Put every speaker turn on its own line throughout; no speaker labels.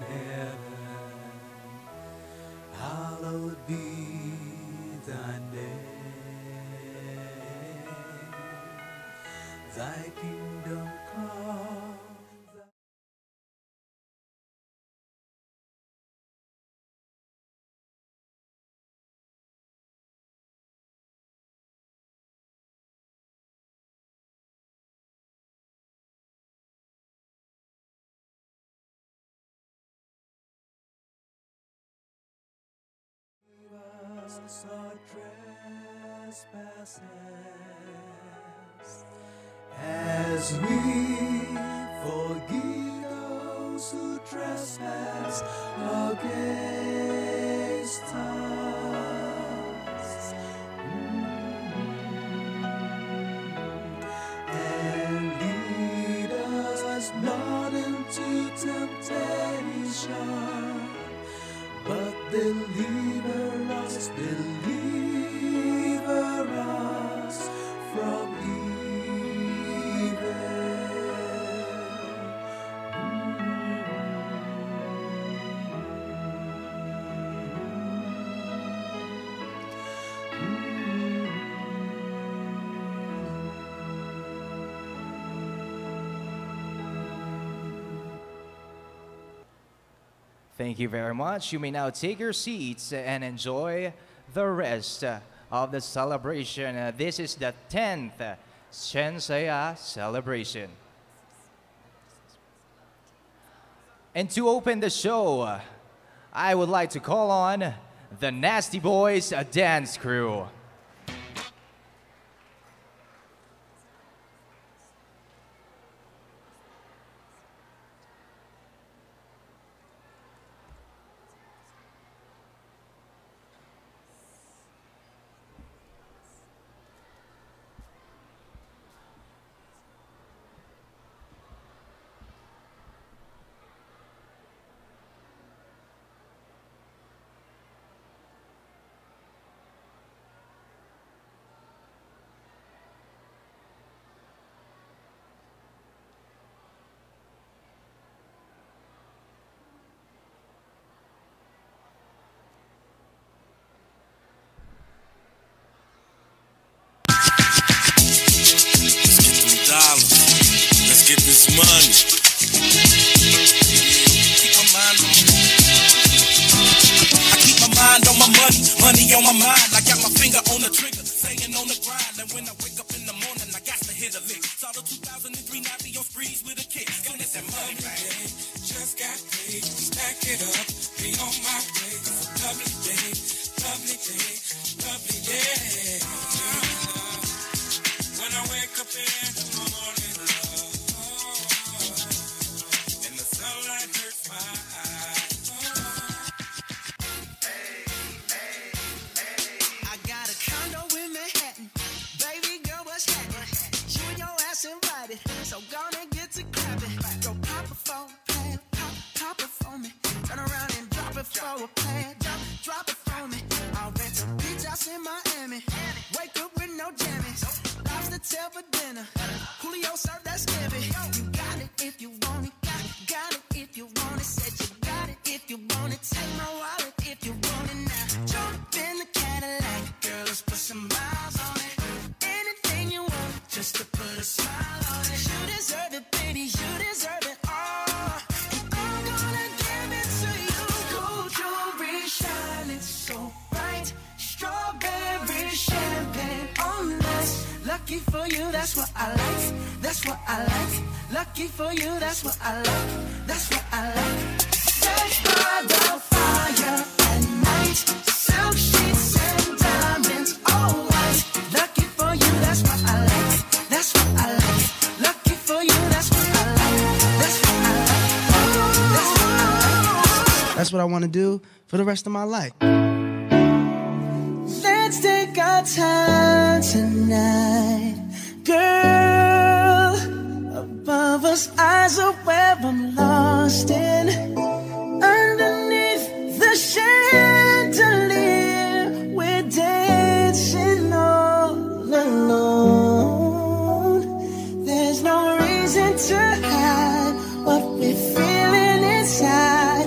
heaven, hallowed be thy name. Thy kingdom come. Us our trespasses, as we forgive those who trespass against us. And lead us not into temptation, but deliver us from evil.
Thank you very much. You may now take your seats and enjoy the rest of the celebration. This is the 10th SyenSaya celebration. And to open the show, I would like to call on the Nasty Boys dance crew.
Get this money. Keep my mind on. I keep my mind on my money, money on my mind. I got my finger on the trigger, staying on the grind. And when I wake up in the morning, I got to hit a lick. Saw the 2003 Nazi on sprees with a kick. And it's that money day, just got paid. Stack it up, be on my way. It's a lovely day, lovely day, lovely day. When I wake up in the morning.
So gonna get to clapping. Go pop it for a plan, pop it for me. Turn around and drop it for a plan, drop it for me. I'll rent a beach house in Miami. Wake up with no jammies. Lobster tail for dinner. Julio served that scampi. You got it if you want it. Got it if you want it. Said you got it if you want it. Take my wallet if you want it now. Jump in the Cadillac. Girl, let's put some miles on it. Anything you want, just to put a smile on it. You deserve it, baby, you deserve it all. And I'm gonna give it to you. Gold jewelry shining so bright. Strawberry champagne on us. Lucky for you, that's what I like. That's what I like. Lucky for you, that's what I like. That's what I like. Search by the fire at night. Silk sheets and diamonds, all white. Lucky for you, that's what I like. That's what I like. Lucky for you, that's what I like. That's what I like. That's what I like.
That's what I want to do for the rest of my life.
Let's take our time tonight, girl. Above us, eyes are where I'm lost in. Underneath the chandelier, we're dancing all alone. There's no reason to hide what we're feeling inside.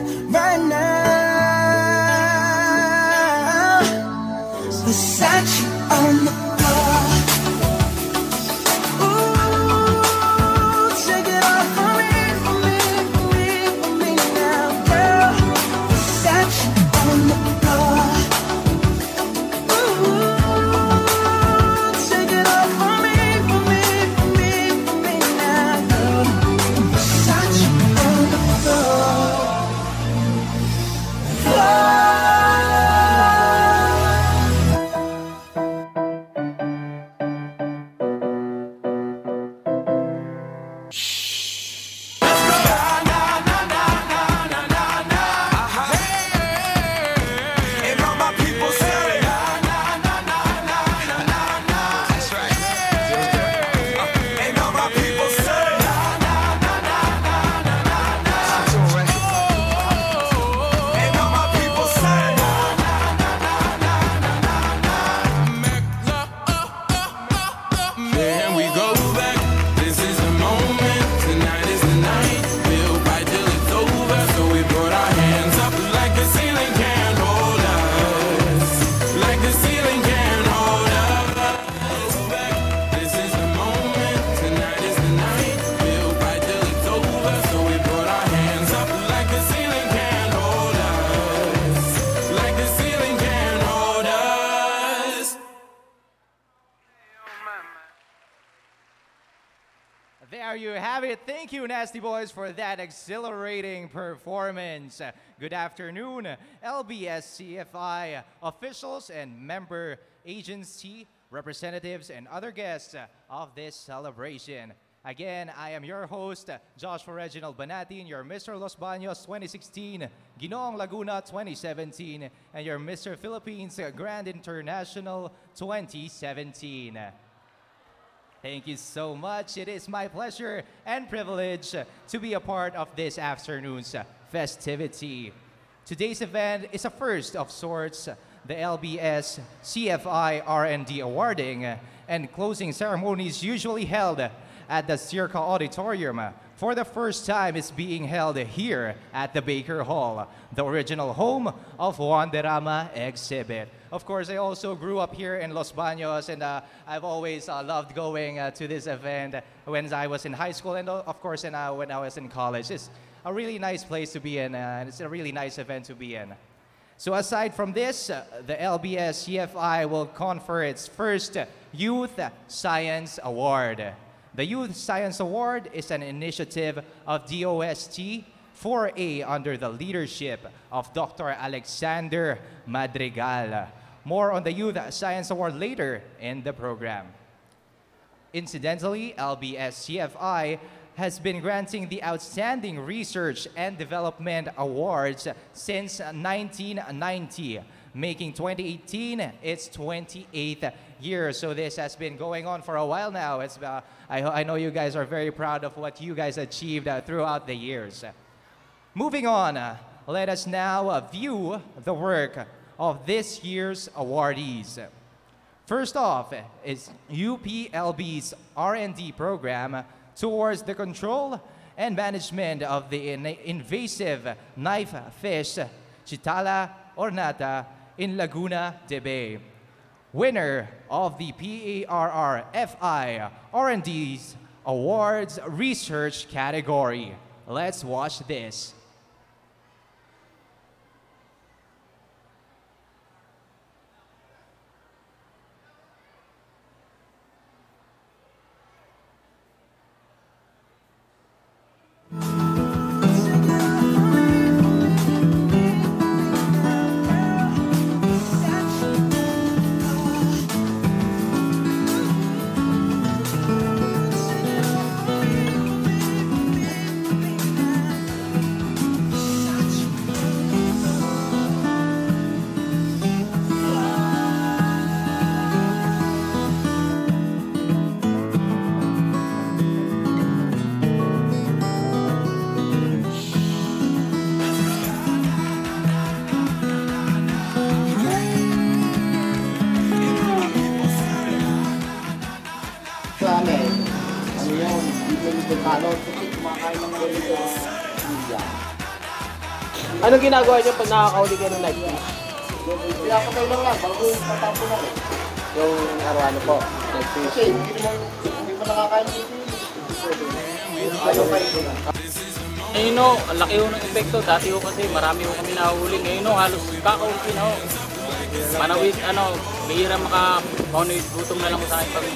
there you have it. Thank you, Nasty Boys, for that exhilarating performance. Good afternoon, LBS CFI officials and member agency representatives and other guests of this celebration. Again, I am your host, Joshua Reginald Banatin, your Mr. Los Baños 2016, Ginoong Laguna 2017, and your Mr. Philippines Grand International 2017. Thank you so much. It is my pleasure and privilege to be a part of this afternoon's festivity. Today's event is a first of sorts, the LBS CFI R&D awarding and closing ceremonies usually held at the Circa Auditorium. For the first time, it's being held here at the Baker Hall, the original home of Wanderama exhibit. Of course, I also grew up here in Los Baños, and I've always loved going to this event when I was in high school and, of course, when I was in college. It's a really nice place to be in, and it's a really nice event to be in. So aside from this, the LBS CFI will confer its first Youth Science Award. The Youth Science Award is an initiative of DOST 4A under the leadership of Dr. Alexander Madrigal. More on the Youth Science Award later in the program. Incidentally, LBS CFI has been granting the Outstanding Research and Development Awards since 1990, making 2018 its 28th year. So this has been going on for a while now. I know you guys are very proud of what you guys achieved throughout the years. Moving on, let us now view the work of this year's awardees. First off is UPLB's R&D program towards the control and management of the invasive knife fish Chitala ornata in Laguna de Bay. Winner of the PARRFI R&D's Awards Research category. Let's watch this.
Anong ginagawa niyo pag nakakahuli kayo ng nightfish?
Pinapatay lang yan, bago yung tatapon lang eh.
Yung ano po, nightfish.
Kasi hindi pa nakakain dito yun. Ayaw kayo na.
Ngayon no, ang laki ho ng epekto. Dati ho kasi marami ho kami nahuli. Ngayon no, halos kakaunti na ho. Manawid, bihira maka-manawid gutom na lang sa akin pag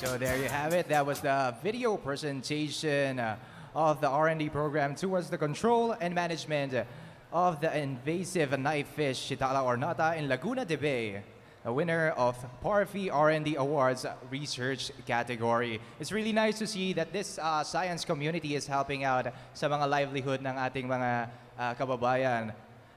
So there you have it. That was the video presentation of the R&D program towards the control and management of the invasive knife fish Shitala ornata in Laguna de Bay, a winner of Parfi R&D Awards research category. It's really nice to see that this science community is helping out sa mga livelihood ng ating mga kababayan.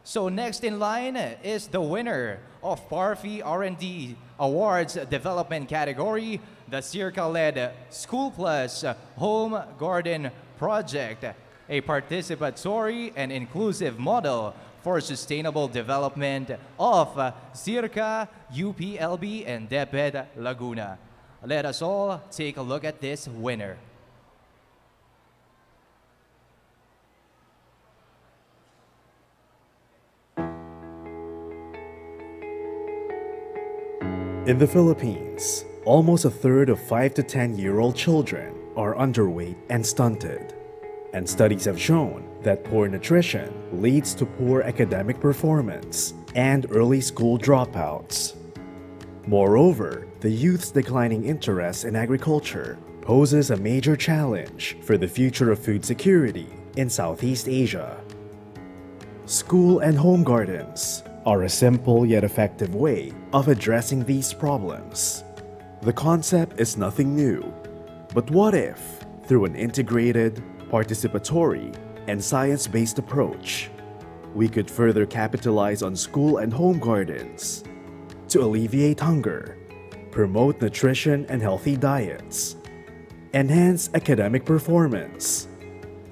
So next in line is the winner of Parfi R&D Awards development category, the CIRCA-led School Plus Home Garden Project, a participatory and inclusive model for sustainable development of CIRCA, UPLB, and DepEd Laguna. Let us all take a look at this winner.
In the Philippines, almost a third of 5 to 10-year-old children are underweight and stunted. And studies have shown that poor nutrition leads to poor academic performance and early school dropouts. Moreover, the youth's declining interest in agriculture poses a major challenge for the future of food security in Southeast Asia. School and home gardens are a simple yet effective way of addressing these problems. The concept is nothing new, but what if, through an integrated, participatory, and science-based approach, we could further capitalize on school and home gardens to alleviate hunger, promote nutrition and healthy diets, enhance academic performance,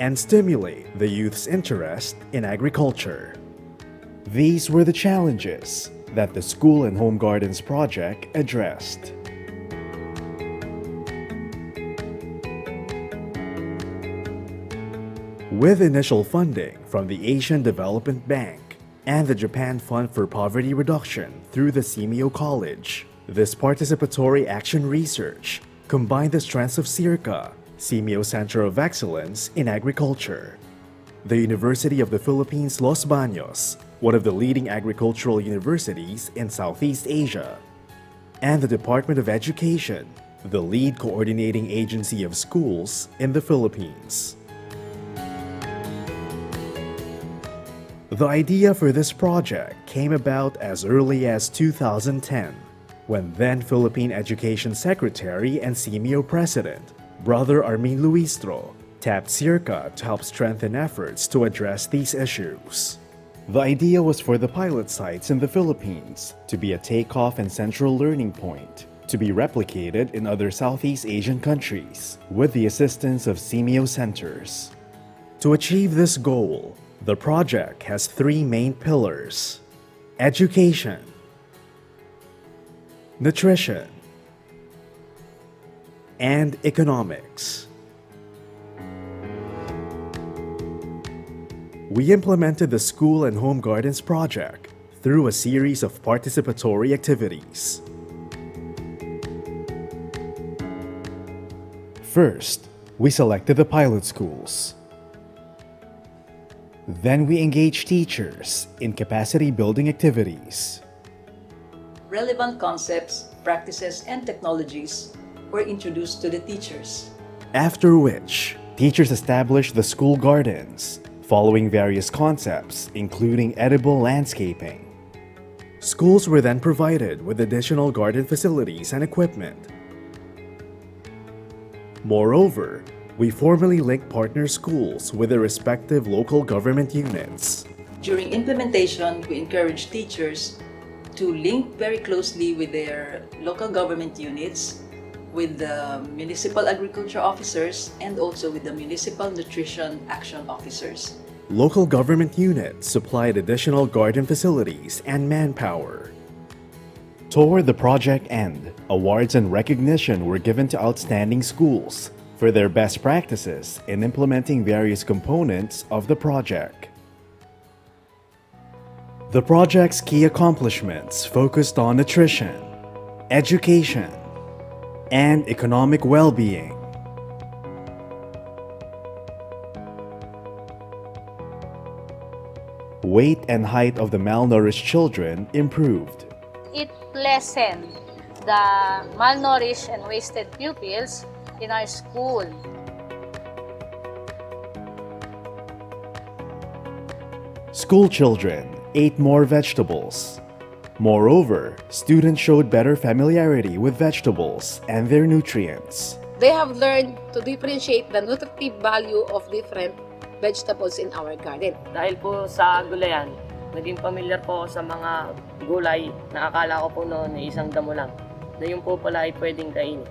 and stimulate the youth's interest in agriculture. These were the challenges that the School and Home Gardens project addressed. With initial funding from the Asian Development Bank and the Japan Fund for Poverty Reduction through the CMEO College, this participatory action research combined the strengths of CIRCA, CMEO Center of Excellence in Agriculture, the University of the Philippines Los Baños, one of the leading agricultural universities in Southeast Asia, and the Department of Education, the lead coordinating agency of schools in the Philippines. The idea for this project came about as early as 2010, when then Philippine Education Secretary and CMEO President, Brother Armin Luistro, tapped CIRCA to help strengthen efforts to address these issues. The idea was for the pilot sites in the Philippines to be a takeoff and central learning point to be replicated in other Southeast Asian countries with the assistance of CMEO centers. To achieve this goal, the project has 3 main pillars: education, nutrition, and economics. We implemented the School and Home Gardens project through a series of participatory activities. First, we selected the pilot schools. Then we engaged teachers in capacity building activities.
Relevant concepts, practices, and technologies were introduced to the teachers.
After which, teachers established the school gardens, following various concepts, including edible landscaping. Schools were then provided with additional garden facilities and equipment. Moreover, we formally linked partner schools with their respective local government units.
During implementation, we encouraged teachers to link very closely with their local government units, with the municipal agriculture officers, and also with the municipal nutrition action officers.
Local government units supplied additional garden facilities and manpower. Toward the project end, awards and recognition were given to outstanding schools for their best practices in implementing various components of the project. The project's key accomplishments focused on nutrition, education, and economic well-being. Weight and height of the malnourished children improved.
It lessened the malnourished and wasted pupils in our school.
School children ate more vegetables. Moreover, students showed better familiarity with vegetables and their nutrients.
They have learned to differentiate the nutritive value of different vegetables in our garden.
Dahil po sa gulayan, naging familiar po ako sa mga gulay na akala ko po noon ay isang damo lang, na yun po pala ay pwedeng kainin.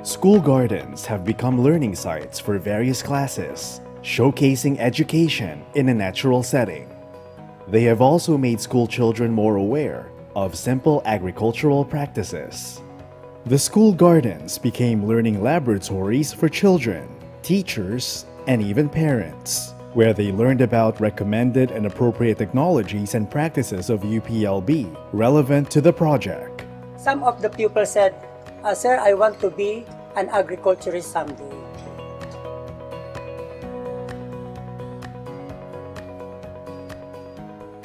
School gardens have become learning sites for various classes, showcasing education in a natural setting. They have also made school children more aware of simple agricultural practices. The school gardens became learning laboratories for children, teachers, and even parents, where they learned about recommended and appropriate technologies and practices of UPLB relevant to the project.
Some of the pupils said, Sir, I want to be an agriculturist someday.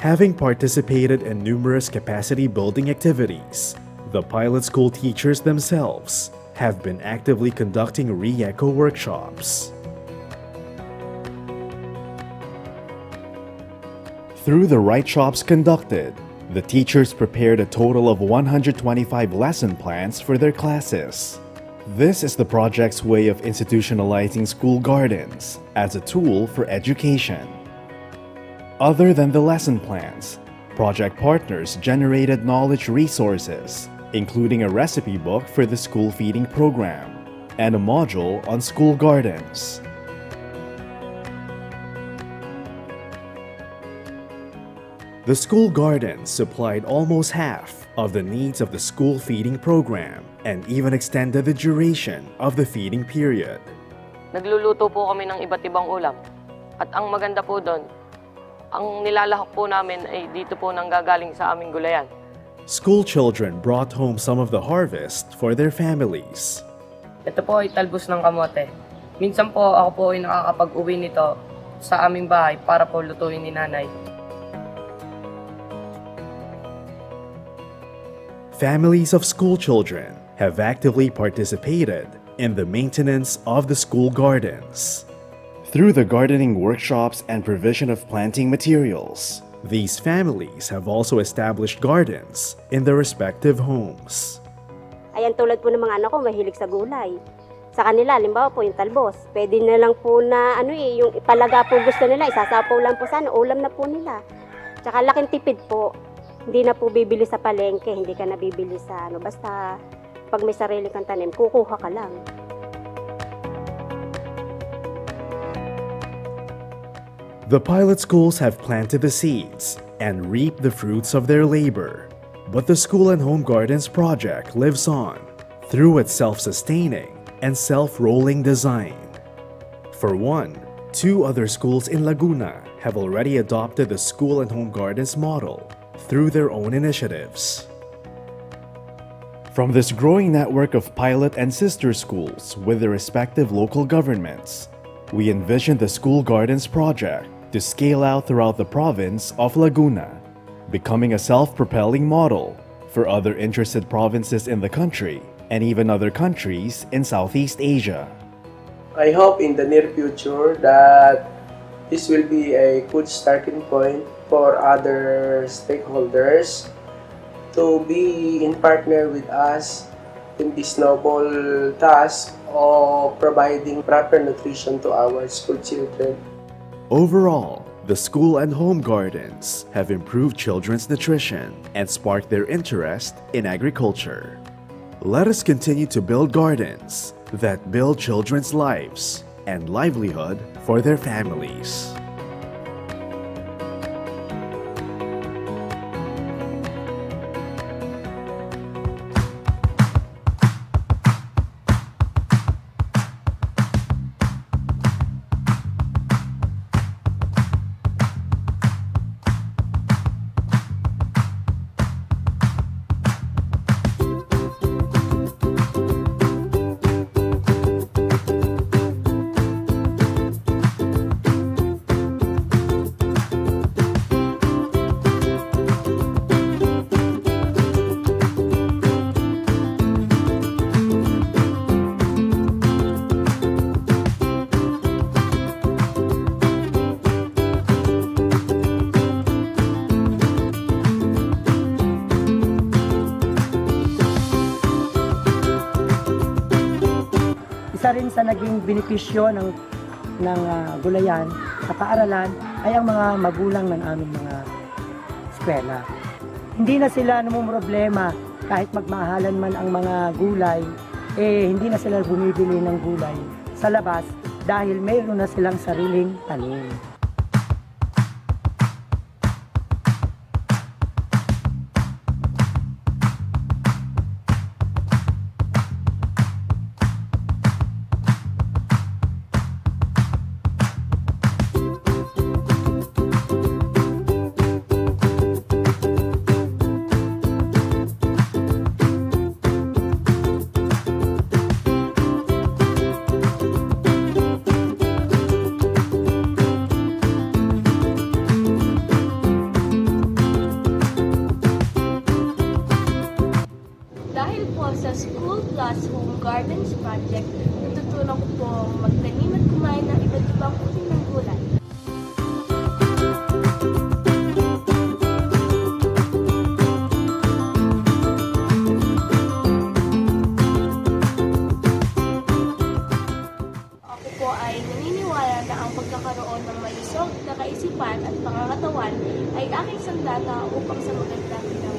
Having participated in numerous capacity-building activities, the pilot school teachers themselves have been actively conducting re-eco workshops. Through the right shops conducted, the teachers prepared a total of 125 lesson plans for their classes. This is the project's way of institutionalizing school gardens as a tool for education. Other than the lesson plans, project partners generated knowledge resources, including a recipe book for the school feeding program and a module on school gardens. The school gardens supplied almost half of the needs of the school feeding program and even extended the duration of the feeding period.
Nagluluto po kami ng iba't ibang ulam. At ang maganda po doon, ang nilalahok po namin ay dito po nanggagaling sa aming gulayan.
School children brought home some of the harvest for their families.
Ito po ay talbos ng kamote. Minsan po ako po ay nakakapag-uwi nito sa aming bahay para po lutuin ni nanay.
Families of school children have actively participated in the maintenance of the school gardens. Through the gardening workshops and provision of planting materials, these families have also established gardens in their respective homes.
Ayan, tulad po ng mga anak ko, mahilig sa gulay. Sa kanila, halimbawa po yung talbos. Pwede na lang po na yung ipalaga po gusto nila, isasapaw lang po sana, ulam na po nila. Tsaka laking tipid po. Hindi na po bibili sa palengke, hindi ka na bibili sa basta pag may sarili kang tanim, kukuha ka lang.
The pilot schools have planted the seeds and reaped the fruits of their labor. But the School and Home Gardens project lives on through its self-sustaining and self-rolling design. For one, 2 other schools in Laguna have already adopted the School and Home Gardens model through their own initiatives. From this growing network of pilot and sister schools with their respective local governments, we envision the School Gardens project to scale out throughout the province of Laguna, becoming a self-propelling model for other interested provinces in the country and even other countries in Southeast Asia.
I hope in the near future that this will be a good starting point for other stakeholders to be in partner with us in this noble task of providing proper nutrition to our school children.
Overall, the School and Home Gardens have improved children's nutrition and sparked their interest in agriculture. Let us continue to build gardens that build children's lives and livelihood for their families.
Isa rin sa naging benepisyo ng gulayan sa paaralan ay ang mga magulang ng aming mga eskwela. Hindi na sila namumroblema kahit magmahalan man ang mga gulay, hindi na sila bumibili ng gulay sa labas dahil mayroon na silang sariling tanim.
Dahil po sa School Plus Home Gardens Project, natutunan ko po magtanim at kumain ng iba't ibang uri ng gulay. Ako po ay naniniwala na ang pagkakaroon ng malusog na kaisipan at pangangatawan ay aking sandata upang sa magandang ginawa.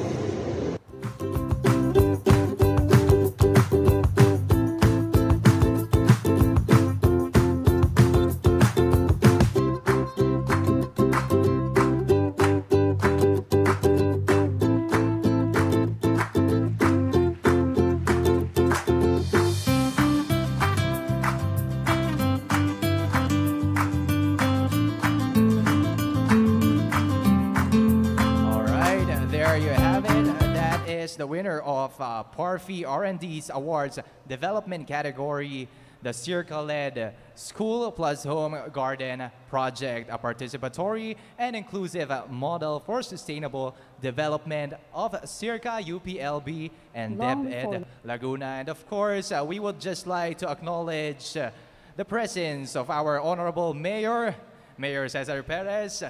There you have it. That is the winner of Parfy R&D's Awards Development category, the Circa-led School Plus Home Garden Project, a participatory and inclusive model for sustainable development of Circa, UPLB, and DepEd Laguna. And of course, we would just like to acknowledge the presence of our Honorable Mayor, Mayor Cesar Perez.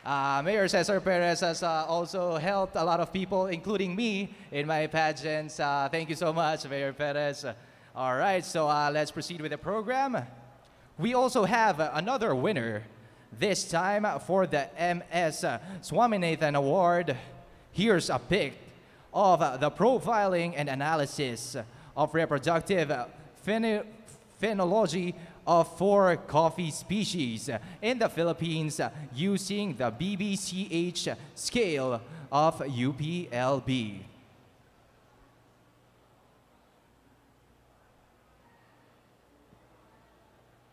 Mayor Cesar Perez has also helped a lot of people, including me, in my pageants. Thank you so much, Mayor Perez. All right, so let's proceed with the program. We also have another winner, this time for the MS Swaminathan Award. Here's a pic of the profiling and analysis of reproductive phenology of 4 coffee species in the Philippines using the BBCH scale of UPLB.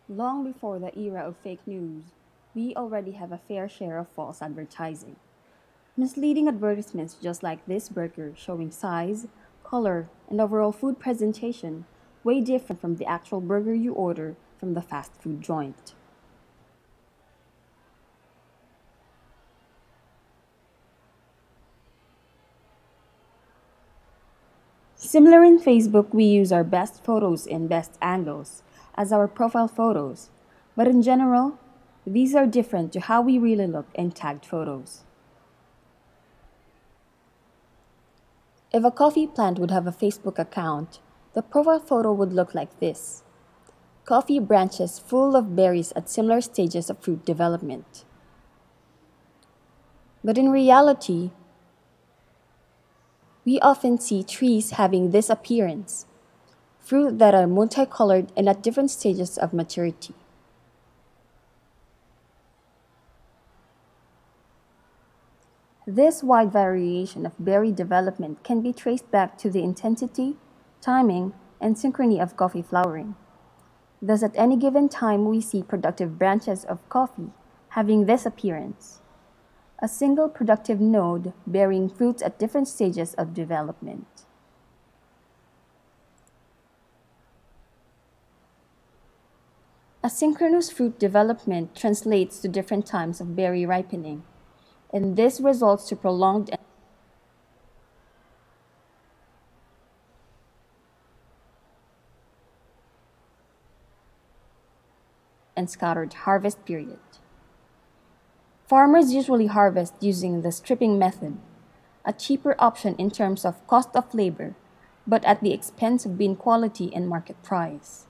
Long before the era of fake news, we already have a fair share of false advertising. Misleading advertisements just like this burger showing size, color, and overall food presentation way different from the actual burger you order from the fast food joint. Similar in Facebook, we use our best photos and best angles as our profile photos, but in general, these are different to how we really look in tagged photos. If a coffee plant would have a Facebook account, the profile photo would look like this. Coffee branches full of berries at similar stages of fruit development. But in reality, we often see trees having this appearance, fruit that are multicolored and at different stages of maturity. This wide variation of berry development can be traced back to the intensity, timing, and synchrony of coffee flowering. Thus, at any given time, we see productive branches of coffee having this appearance, a single productive node bearing fruits at different stages of development. Asynchronous fruit development translates to different times of berry ripening, and this results to prolonged and scattered harvest period. Farmers usually harvest using the stripping method, a cheaper option in terms of cost of labor, but at the expense of bean quality and market price.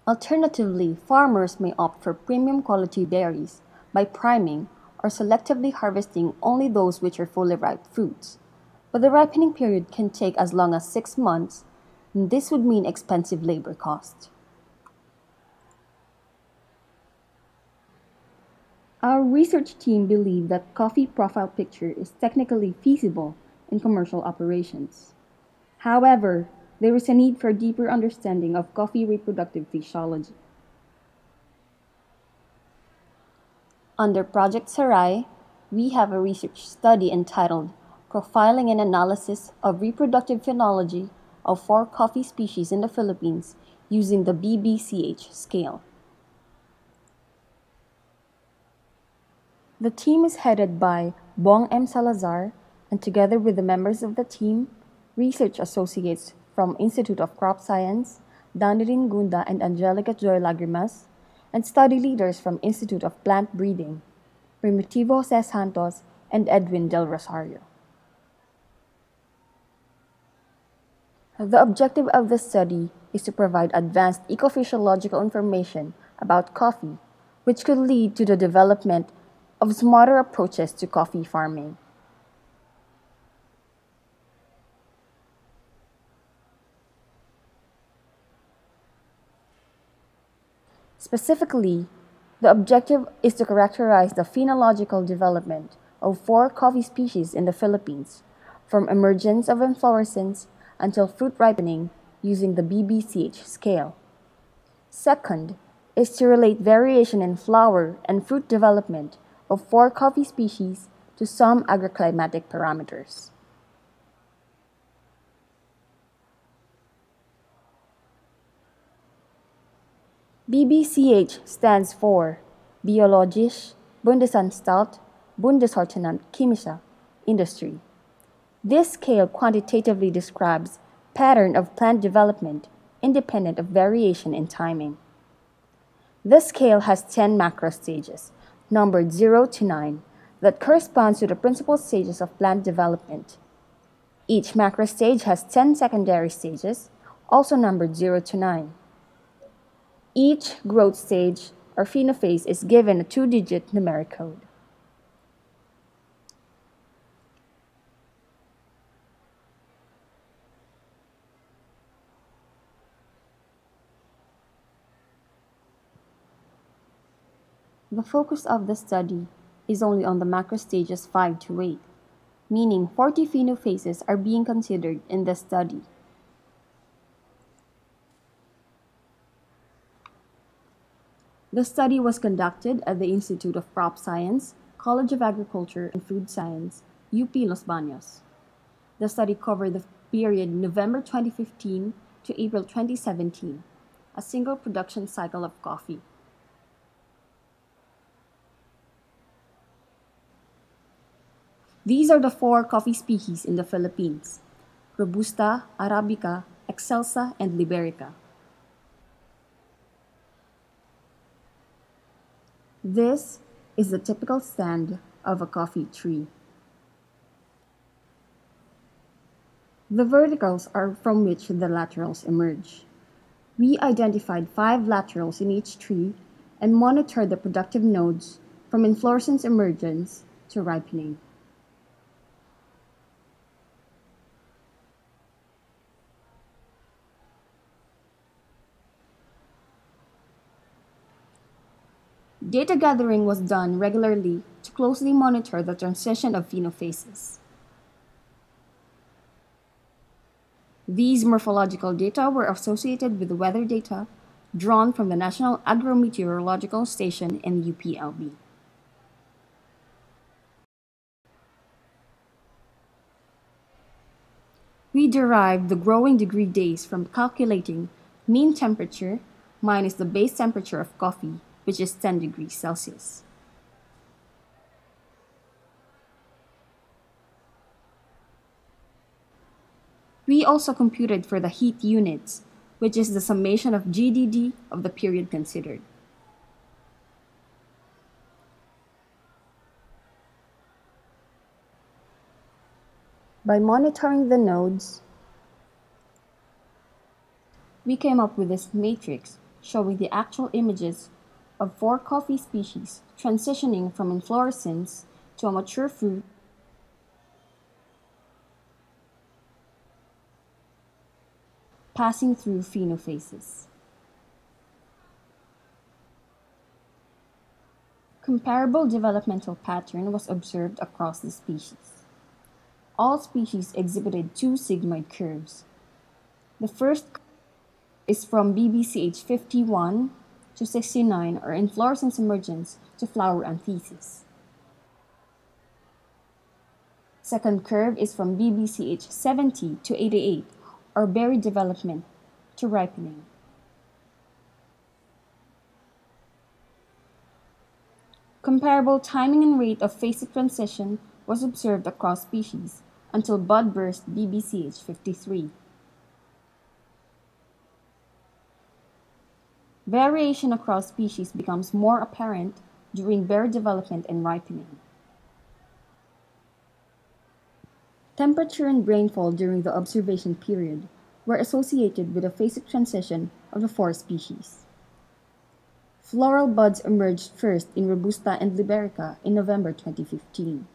Alternatively, farmers may opt for premium quality berries by priming or selectively harvesting only those which are fully ripe fruits. But the ripening period can take as long as 6 months, and this would mean expensive labor costs. Our research team believe that coffee profile picture is technically feasible in commercial operations. However, there is a need for a deeper understanding of coffee reproductive physiology. Under Project SyenSaya, we have a research study entitled Profiling and Analysis of Reproductive Phenology of 4 Coffee Species in the Philippines using the BBCH scale. The team is headed by Bong M. Salazar, and together with the members of the team, research associates from Institute of Crop Science, Danirin Gunda and Angelica Joy Lagrimas, and study leaders from Institute of Plant Breeding, Primitivo Jose Santos and Edwin Del Rosario. The objective of this study is to provide advanced ecophysiological information about coffee, which could lead to the development of smarter approaches to coffee farming. Specifically, the objective is to characterize the phenological development of 4 coffee species in the Philippines, from emergence of inflorescence until fruit ripening using the BBCH scale. Second is to relate variation in flower and fruit development of 4 coffee species to some agroclimatic parameters. BBCH stands for Biologisch Bundesanstalt Bundessortenant Chemischer Industrie. This scale quantitatively describes pattern of plant development independent of variation in timing. This scale has 10 macro stages, numbered 0 to 9, that corresponds to the principal stages of plant development. Each macro stage has 10 secondary stages, also numbered 0 to 9. Each growth stage or phenophase is given a 2-digit numeric code. The focus of the study is only on the macro stages 5 to 8, meaning 40 phenophases are being considered in the study. The study was conducted at the Institute of Crop Science, College of Agriculture and Food Science, UP Los Baños. The study covered the period November 2015 to April 2017, a single production cycle of coffee. These are the 4 coffee species in the Philippines: Robusta, Arabica, Excelsa, and Liberica. This is the typical stand of a coffee tree. The verticals are from which the laterals emerge. We identified 5 laterals in each tree and monitored the productive nodes from inflorescence emergence to ripening. Data gathering was done regularly to closely monitor the transition of phenophases. These morphological data were associated with the weather data drawn from the National Agrometeorological Station in UPLB. We derived the growing degree days from calculating mean temperature minus the base temperature of coffee, which is 10 degrees Celsius. We also computed for the heat units, which is the summation of GDD of the period considered. By monitoring the nodes, we came up with this matrix showing the actual images of 4 coffee species transitioning from inflorescence to a mature fruit passing through phenophases. Comparable developmental pattern was observed across the species. All species exhibited 2 sigmoid curves. The first is from BBCH 51 to 69 or inflorescence emergence to flower anthesis. Second curve is from BBCH 70 to 88 or berry development to ripening. Comparable timing and rate of phasic transition was observed across species until bud burst BBCH 53. Variation across species becomes more apparent during berry development and ripening. Temperature and rainfall during the observation period were associated with a phasic transition of the 4 species. Floral buds emerged first in Robusta and Liberica in November 2015.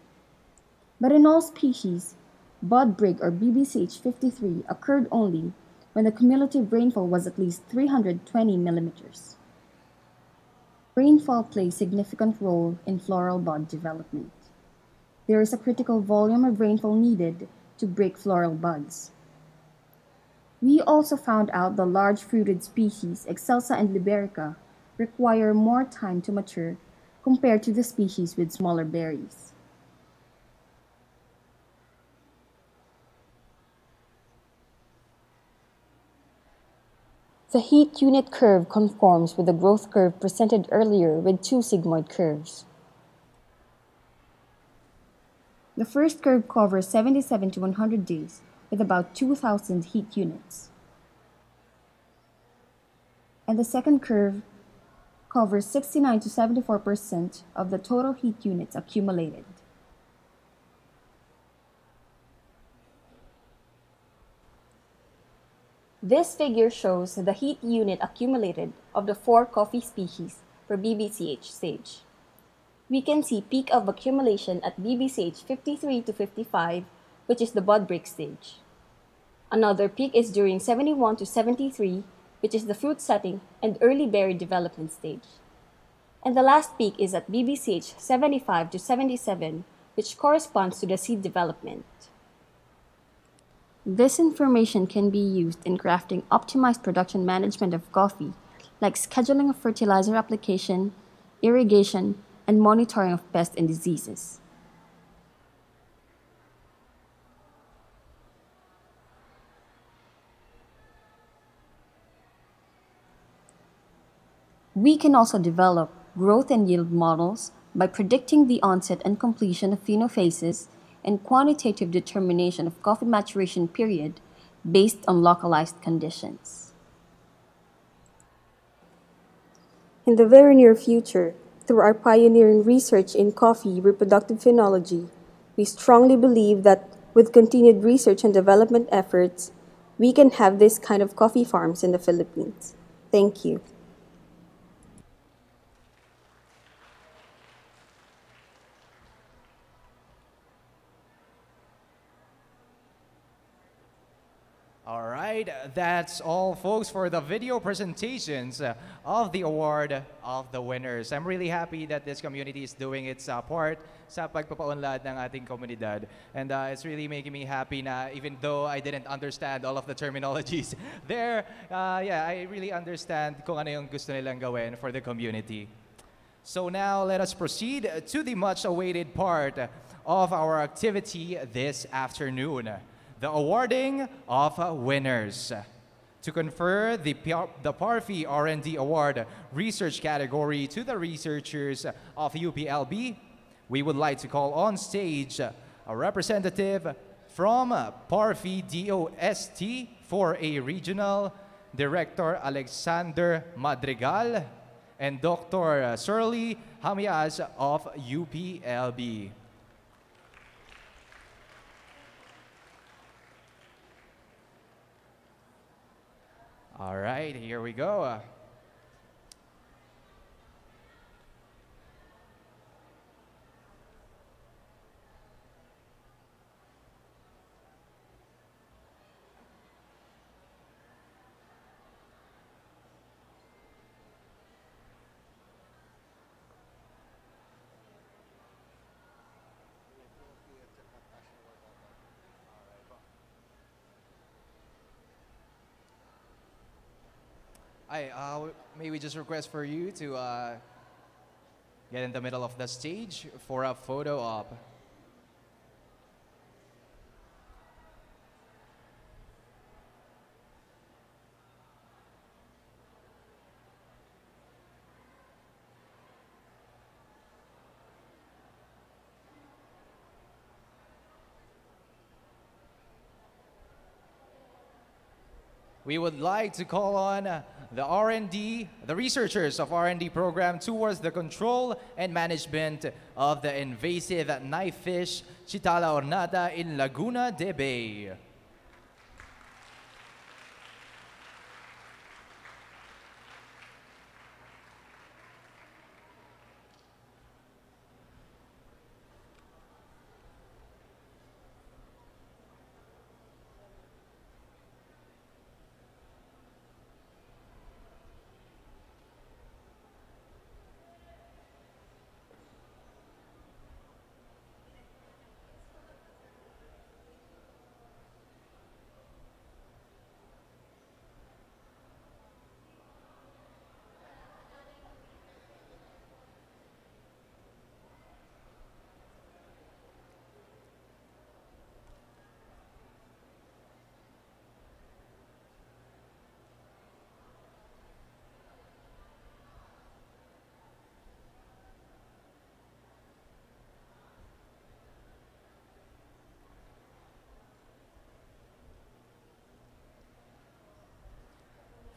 But in all species, bud break or BBCH 53 occurred only when the cumulative rainfall was at least 320 millimeters. Rainfall plays a significant role in floral bud development. There is a critical volume of rainfall needed to break floral buds. We also found out the large fruited species Excelsa and Liberica require more time to mature compared to the species with smaller berries. The heat unit curve conforms with the growth curve presented earlier with 2 sigmoid curves. The first curve covers 77 to 100 days with about 2,000 heat units. And the second curve covers 69 to 74% of the total heat units accumulated. This figure shows the heat unit accumulated of the 4 coffee species for BBCH stage. We can see peak of accumulation at BBCH 53 to 55, which is the bud break stage. Another peak is during 71 to 73, which is the fruit setting and early berry development stage. And the last peak is at BBCH 75 to 77, which corresponds to the seed development. This information can be used in crafting optimized production management of coffee, like scheduling of fertilizer application, irrigation, and monitoring of pests and diseases. We can also develop growth and yield models by predicting the onset and completion of phenophases and quantitative determination of coffee maturation period based on localized conditions. In the very near future, through our pioneering research in coffee reproductive phenology, we strongly believe that with continued research and development efforts, we can have this kind of coffee farms in the Philippines. Thank you.
All right, that's all, folks, for the video presentations of the award of the winners. I'm really happy that this community is doing its part sa pagpapaunlad ng ating komunidad. And it's really making me happy na even though I didn't understand all of the terminologies there, yeah, I really understand kung ano yung gusto nilang gawin for the community. So now let us proceed to the much-awaited part of our activity this afternoon. The awarding of winners. To confer the Parfy R&D Award research category to the researchers of UPLB, we would like to call on stage a representative from Parfy DOST for a regional, Director Alexander Madrigal, and Dr. Shirley Hamias of UPLB. All right, here we go. May we just request for you to get in the middle of the stage for a photo op. We would like to call on the R&D, the researchers of R&D program towards the control and management of the invasive knife fish Chitala ornata in Laguna de Bay.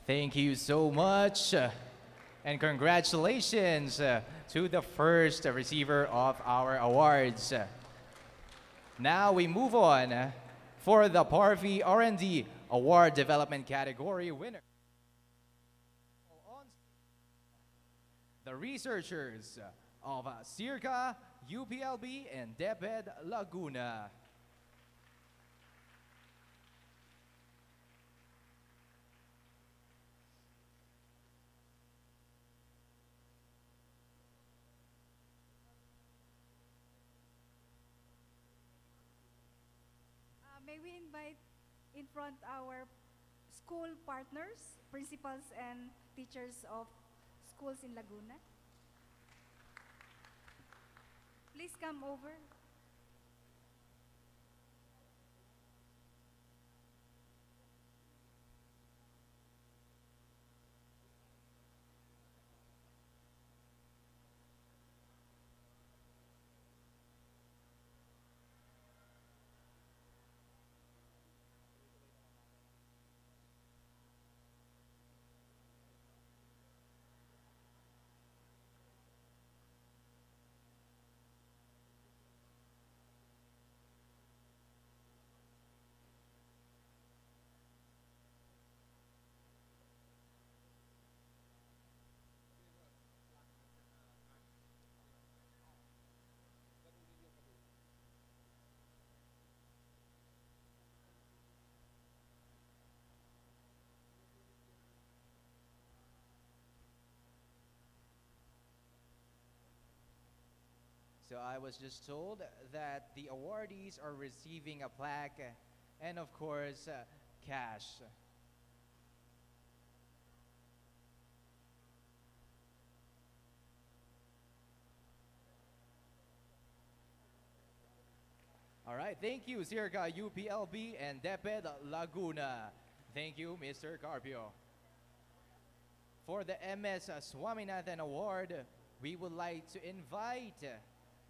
Thank you so much. And congratulations to the first receiver of our awards. Now we move on for the Parvi R&D Award Development category winner. The researchers of CIRCA, UPLB, and DepEd Laguna.
May we invite in front our school partners, principals and teachers of schools in Laguna. Please come over.
So I was just told that the awardees are receiving a plaque and of course cash. All right, thank you, CIRCA, UPLB, and DepEd Laguna. Thank you, Mr. Carpio. For the MS Swaminathan Award, we would like to invite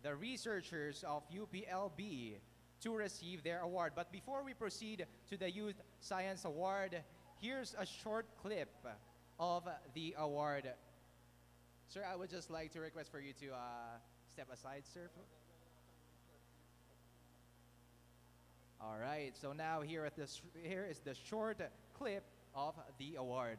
the researchers of UPLB to receive their award. But before we proceed to the Youth Science Award, here's a short clip of the award. Sir, I would just like to request for you to step aside, sir. All right, so now here is the short clip of the award.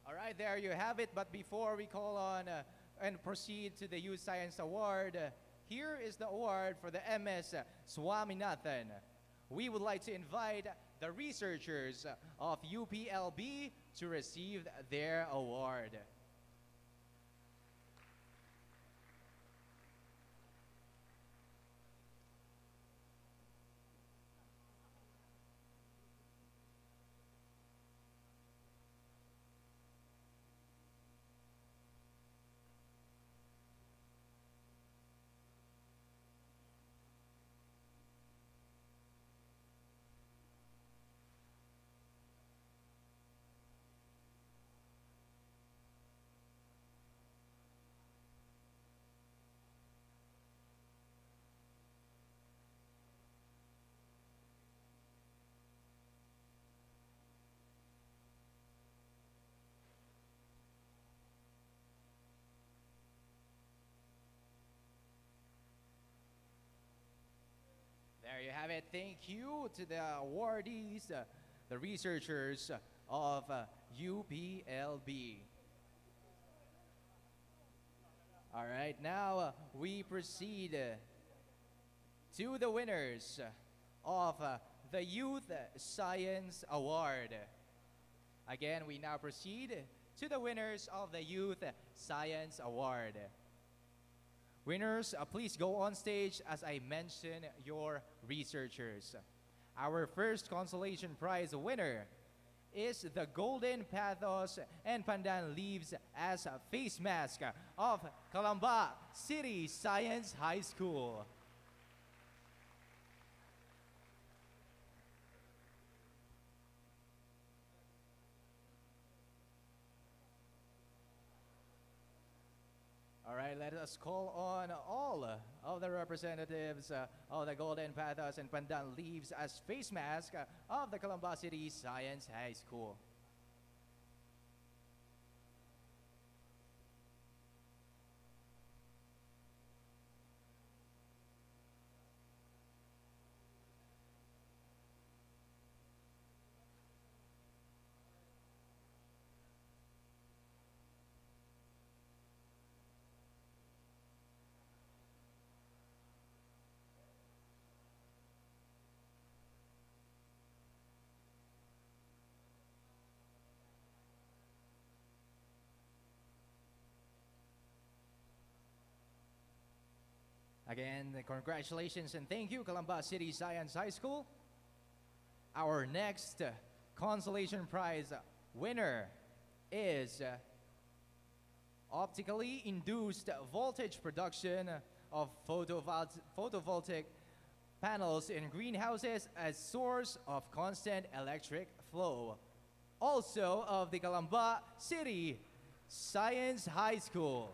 All right, there you have it. But before we call on and proceed to the Youth Science Award, here is the award for the MS Swaminathan. We would like to invite the researchers of UPLB to receive their award. There you have it. Thank you to the awardees, the researchers of UPLB. All right, now we proceed to the winners of the Youth Science Award. Again, we now proceed to the winners of the Youth Science Award. Winners, please go on stage as I mention your researchers. Our first consolation prize winner is the Golden Pathos and Pandan Leaves as a Face Mask of Calamba City Science High School. All right, let us call on all of the representatives of the Golden Pathos and Pandan Leaves as face mask of the Calamba City Science High School. Again, congratulations and thank you, Calamba City Science High School. Our next consolation prize winner is optically induced voltage production of photovoltaic panels in greenhouses as source of constant electric flow. Also of the Calamba City Science High School.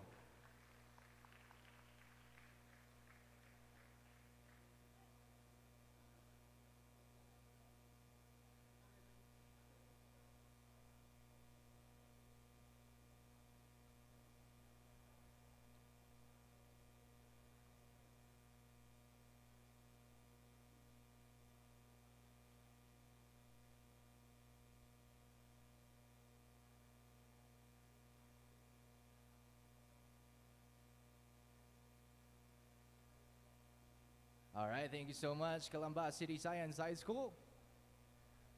All right, thank you so much, Calamba City Science High School.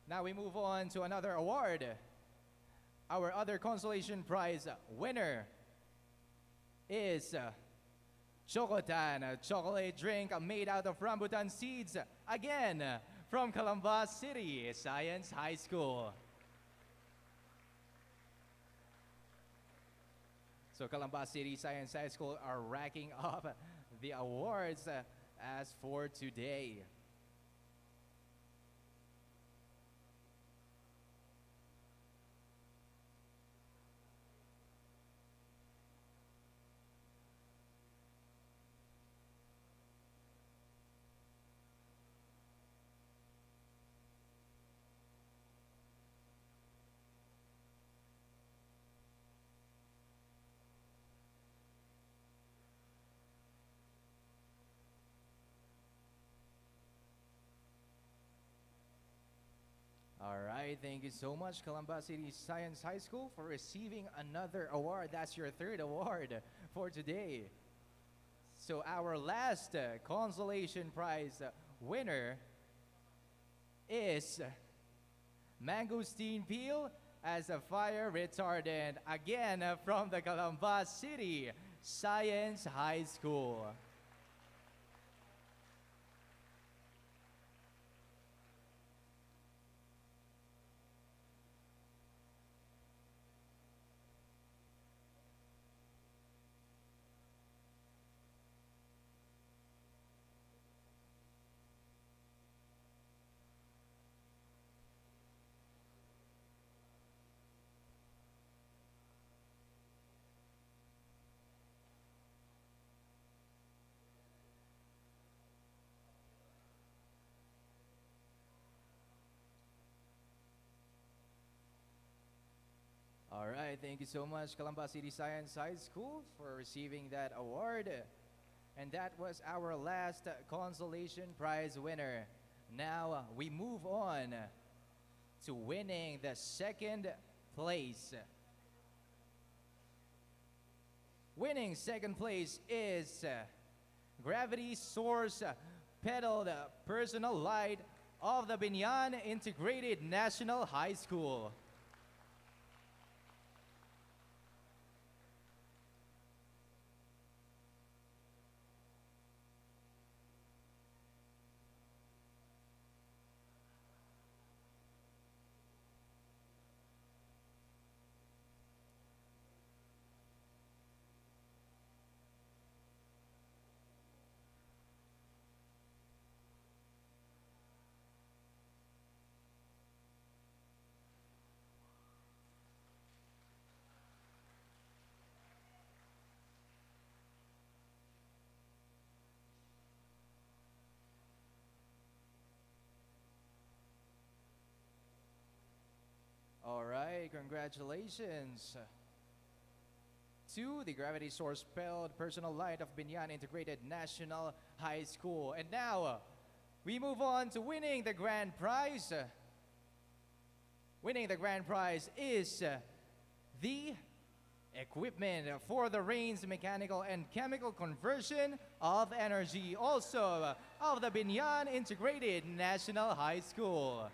Now we move on to another award. Our other consolation prize winner is Chocotan, a chocolate drink made out of rambutan seeds, again from Calamba City Science High School. So Calamba City Science High School are racking up the awards as for today. All right, thank you so much, Calamba City Science High School, for receiving another award. That's your third award for today. So our last consolation prize winner is mangosteen peel as a fire retardant, again from the Calamba City Science High School. All right, thank you so much, Calamba City Science High School, for receiving that award. And that was our last consolation prize winner. Now we move on to winning the second place. Winning second place is Gravity Source Pedaled Personal Light of the Binyan Integrated National High School. All right, congratulations to the Gravity Source Pedaled Personal Light of Binyan Integrated National High School. And now, we move on to winning the grand prize. Winning the grand prize is the equipment for the rain's mechanical and chemical conversion of energy, also of the Binyan Integrated National High School.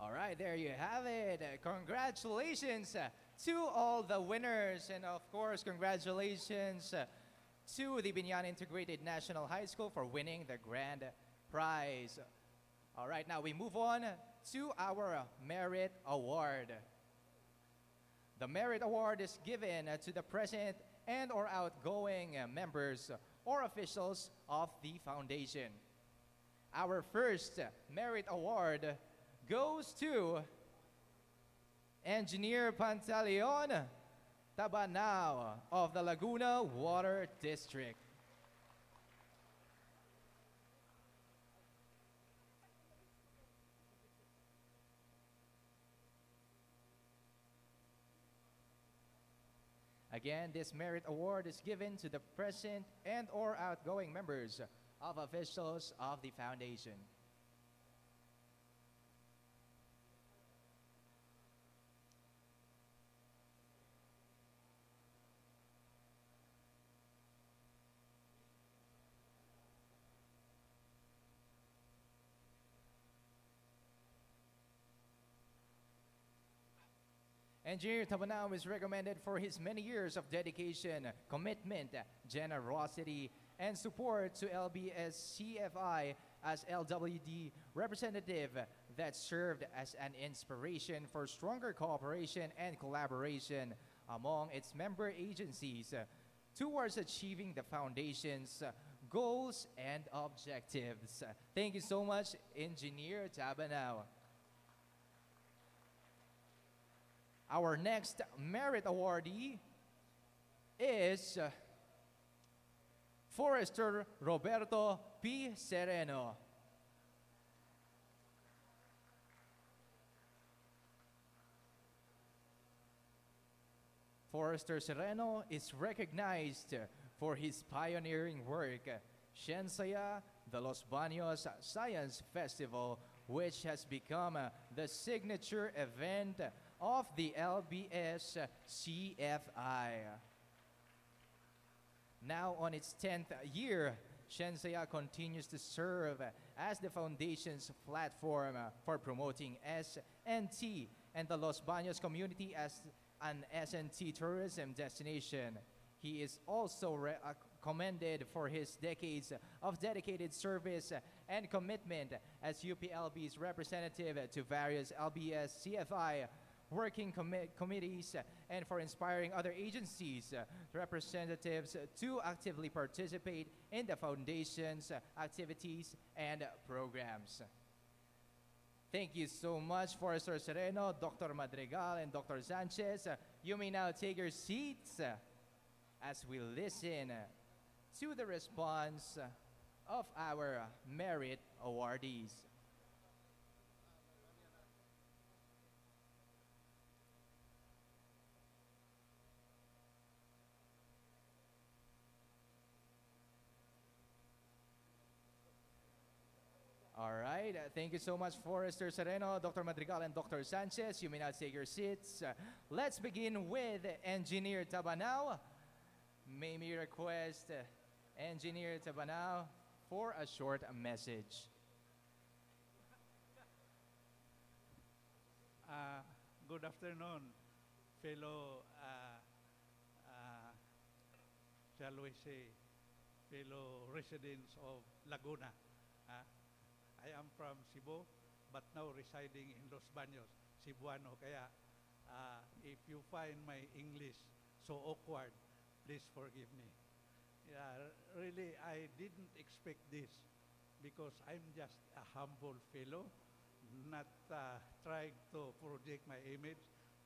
All right, there you have it. Congratulations to all the winners. And of course, congratulations to the Binyan Integrated National High School for winning the grand prize. All right, now we move on to our Merit Award. The Merit Award is given to the present and or outgoing members or officials of the foundation. Our first Merit Award goes to Engineer Pantaleon Tabanao of the Laguna Water District. Again, this Merit Award is given to the present and or outgoing members of officials of the foundation. Engineer Tabanao is recommended for his many years of dedication, commitment, generosity, and support to LBS-CFI as LWD representative that served as an inspiration for stronger cooperation and collaboration among its member agencies towards achieving the foundation's goals and objectives. Thank you so much, Engineer Tabanao. Our next Merit Awardee is Forester Roberto P. Sereno. Forester Sereno is recognized for his pioneering work, SyenSaya, the Los Baños Science Festival, which has become the signature event of the LBS-CFI. Now on its 10th year, SyenSaya continues to serve as the foundation's platform for promoting SNT and the Los Baños community as an SNT tourism destination. He is also commended for his decades of dedicated service and commitment as UPLB's representative to various LBS-CFI working committees and for inspiring other agencies, representatives to actively participate in the foundation's activities and programs. Thank you so much, Forester Sereno, Dr. Madrigal, and Dr. Sanchez. You may now take your seats as we listen to the response of our Merit Awardees. All right, thank you so much, Forester Sereno, Dr. Madrigal, and Dr. Sanchez. You may now take your seats. Let's begin with Engineer Tabanao. May we request Engineer Tabanao for a short message.
Good afternoon, fellow, shall we say, fellow residents of Laguna. I am from Cebu, but now residing in Los Baños, Cebuano. Kaya if you find my English so awkward, please forgive me. Yeah, really, I didn't expect this because I'm just a humble fellow, not trying to project my image,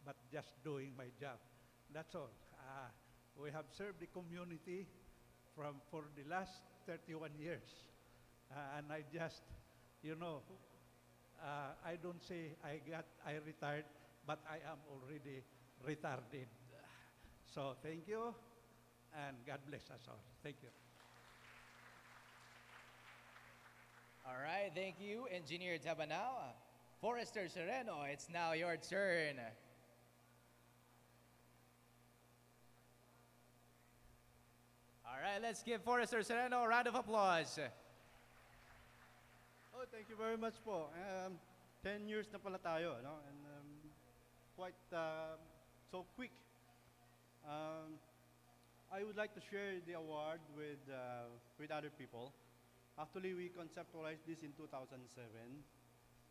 but just doing my job. That's all. We have served the community for the last 31 years. And I just, you know, I don't say I retired, but I am already retarded. So thank you, and God bless us all. Thank you.
All right, thank you, Engineer Tabanao. Forester Sereno, it's now your turn. All right, let's give Forester Sereno a round of applause.
Oh, thank you very much po. 10 years na pala tayo, no? And quite so quick. I would like to share the award with other people. Actually, we conceptualized this in 2007.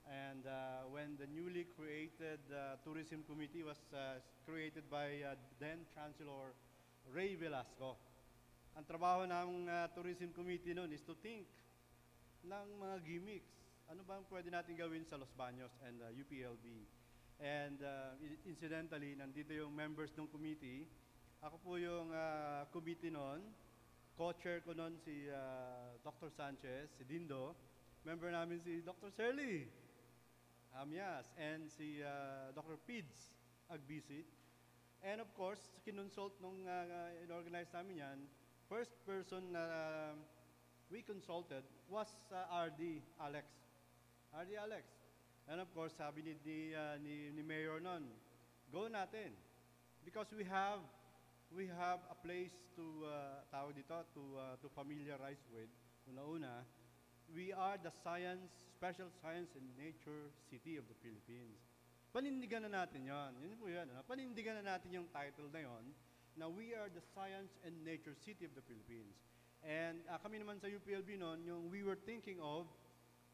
And when the newly created tourism committee was created by then Chancellor Ray Velasco. Ang trabaho ng tourism committee noon is to think ng mga gimmicks. Ano ba ang pwede natin gawin sa Los Baños and UPLB? And incidentally, nandito yung members ng committee. Ako po yung committee noon. Co-chair ko noon si Dr. Sanchez, si Dindo. Member namin si Dr. Shirley Amias and si Dr. Pids Agbisit. And of course, kinonsult nung in-organize namin yan, first person na we consulted was RD Alex. RD Alex. And of course, sabi ni Mayor nun, go natin. Because we have a place to tawag dito to familiarize with. Una-una, we are the special science and nature city of the Philippines. Panindigan na natin yon. Yun po yan. Panindigan na natin yung title na yon, na we are the science and nature city of the Philippines. And kami naman sa UPLB noon, we were thinking of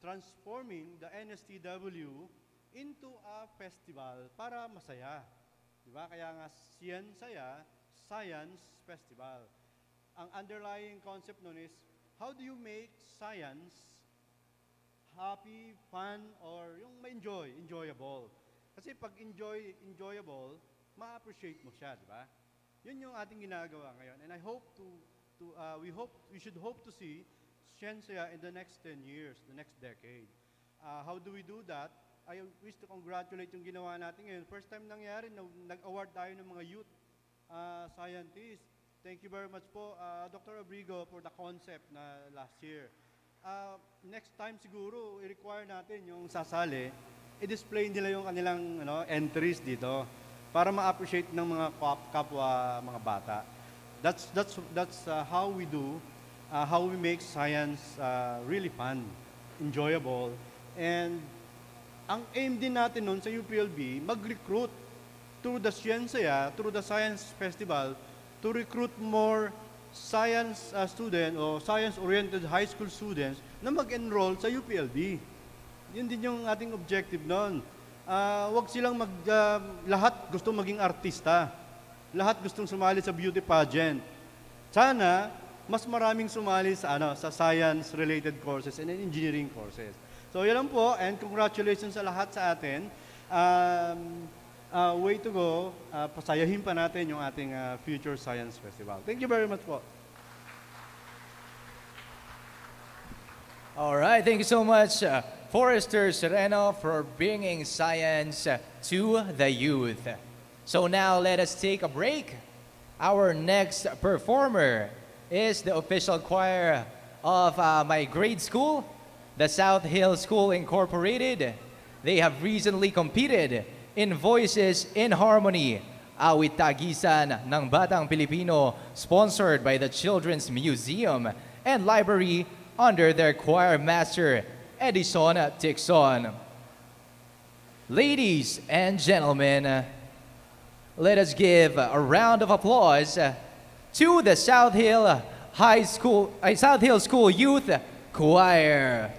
transforming the NSTW into a festival para masaya. Diba? Kaya nga SyenSaya, Science Festival. Ang underlying concept nun is, how do you make science happy, fun, or yung enjoyable? Kasi pag enjoyable, ma-appreciate mo siya, di ba? Yun yung ating ginagawa ngayon. And I hope we should hope to see SyenSaya in the next 10 years, the next decade. How do we do that? I wish to congratulate yung ginawa natin ngayon. First time nangyari, nag-award tayo ng mga youth scientists. Thank you very much po, Dr. Abrigo, for the concept na last year. Next time siguro, i-require natin yung sasali, i-display nila yung kanilang entries dito para ma-appreciate ng mga kapwa mga bata. That's how we do, how we make science really fun, enjoyable, and ang aim din natin nun sa UPLB, mag-recruit through the SyenSaya, through the Science Festival, to recruit more science students o science-oriented high school students na mag-enroll sa UPLB. Yun din yung ating objective nun. Huwag silang lahat gusto maging artista. Lahat gustong sumali sa beauty pageant. Sana, mas maraming sumali sa science-related courses and engineering courses. So, yan lang po, and congratulations sa lahat sa atin. Way to go, pasayahin pa natin yung ating Future Science Festival. Thank you very much po.
All right, thank you so much, Forrester Sereno, for bringing science to the youth. So now let us take a break. Our next performer is the official choir of my grade school, the South Hill School Incorporated. They have recently competed in Voices in Harmony, Awit Tagisan ng Batang Pilipino, sponsored by the Children's Museum and Library under their choir master, Edison Tixon. Ladies and gentlemen, let us give a round of applause to the South Hill School Youth Choir.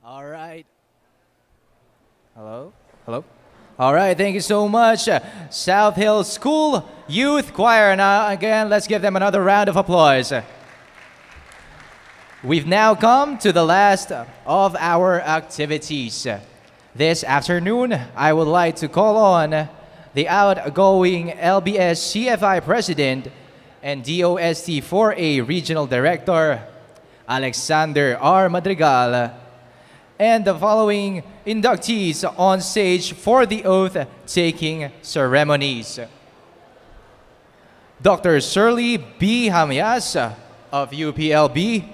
All right. Hello? Hello? All right, thank you so much, South Hill School Youth Choir. Now, again, let's give them another round of applause. We've now come to the last of our activities. This afternoon, I would like to call on the outgoing LBS CFI President and DOST 4A Regional Director, Alexander R. Madrigal, and the following inductees on stage for the oath-taking ceremonies. Dr. Shirley B. Hamias of UPLB,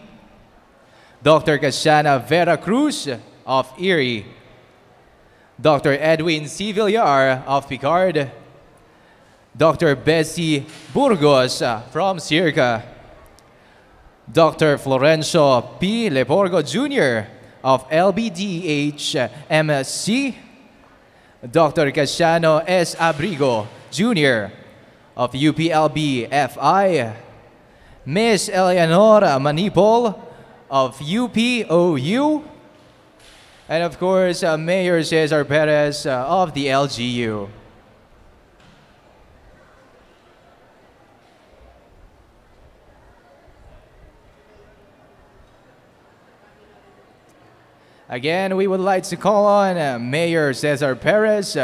Dr. Casiana Vera Cruz of Erie, Dr. Edwin C. Villar of Picard, Dr. Bessie Burgos from Circa, Dr. Florencio P. Leporgo Jr. of LBDH MSC, Dr. Casiano S. Abrigo Jr. of UPLB FI, Miss Eleanora Manipol of UPOU, and of course, Mayor Cesar Perez of the LGU. Again, we would like to call on Mayor Cesar Perez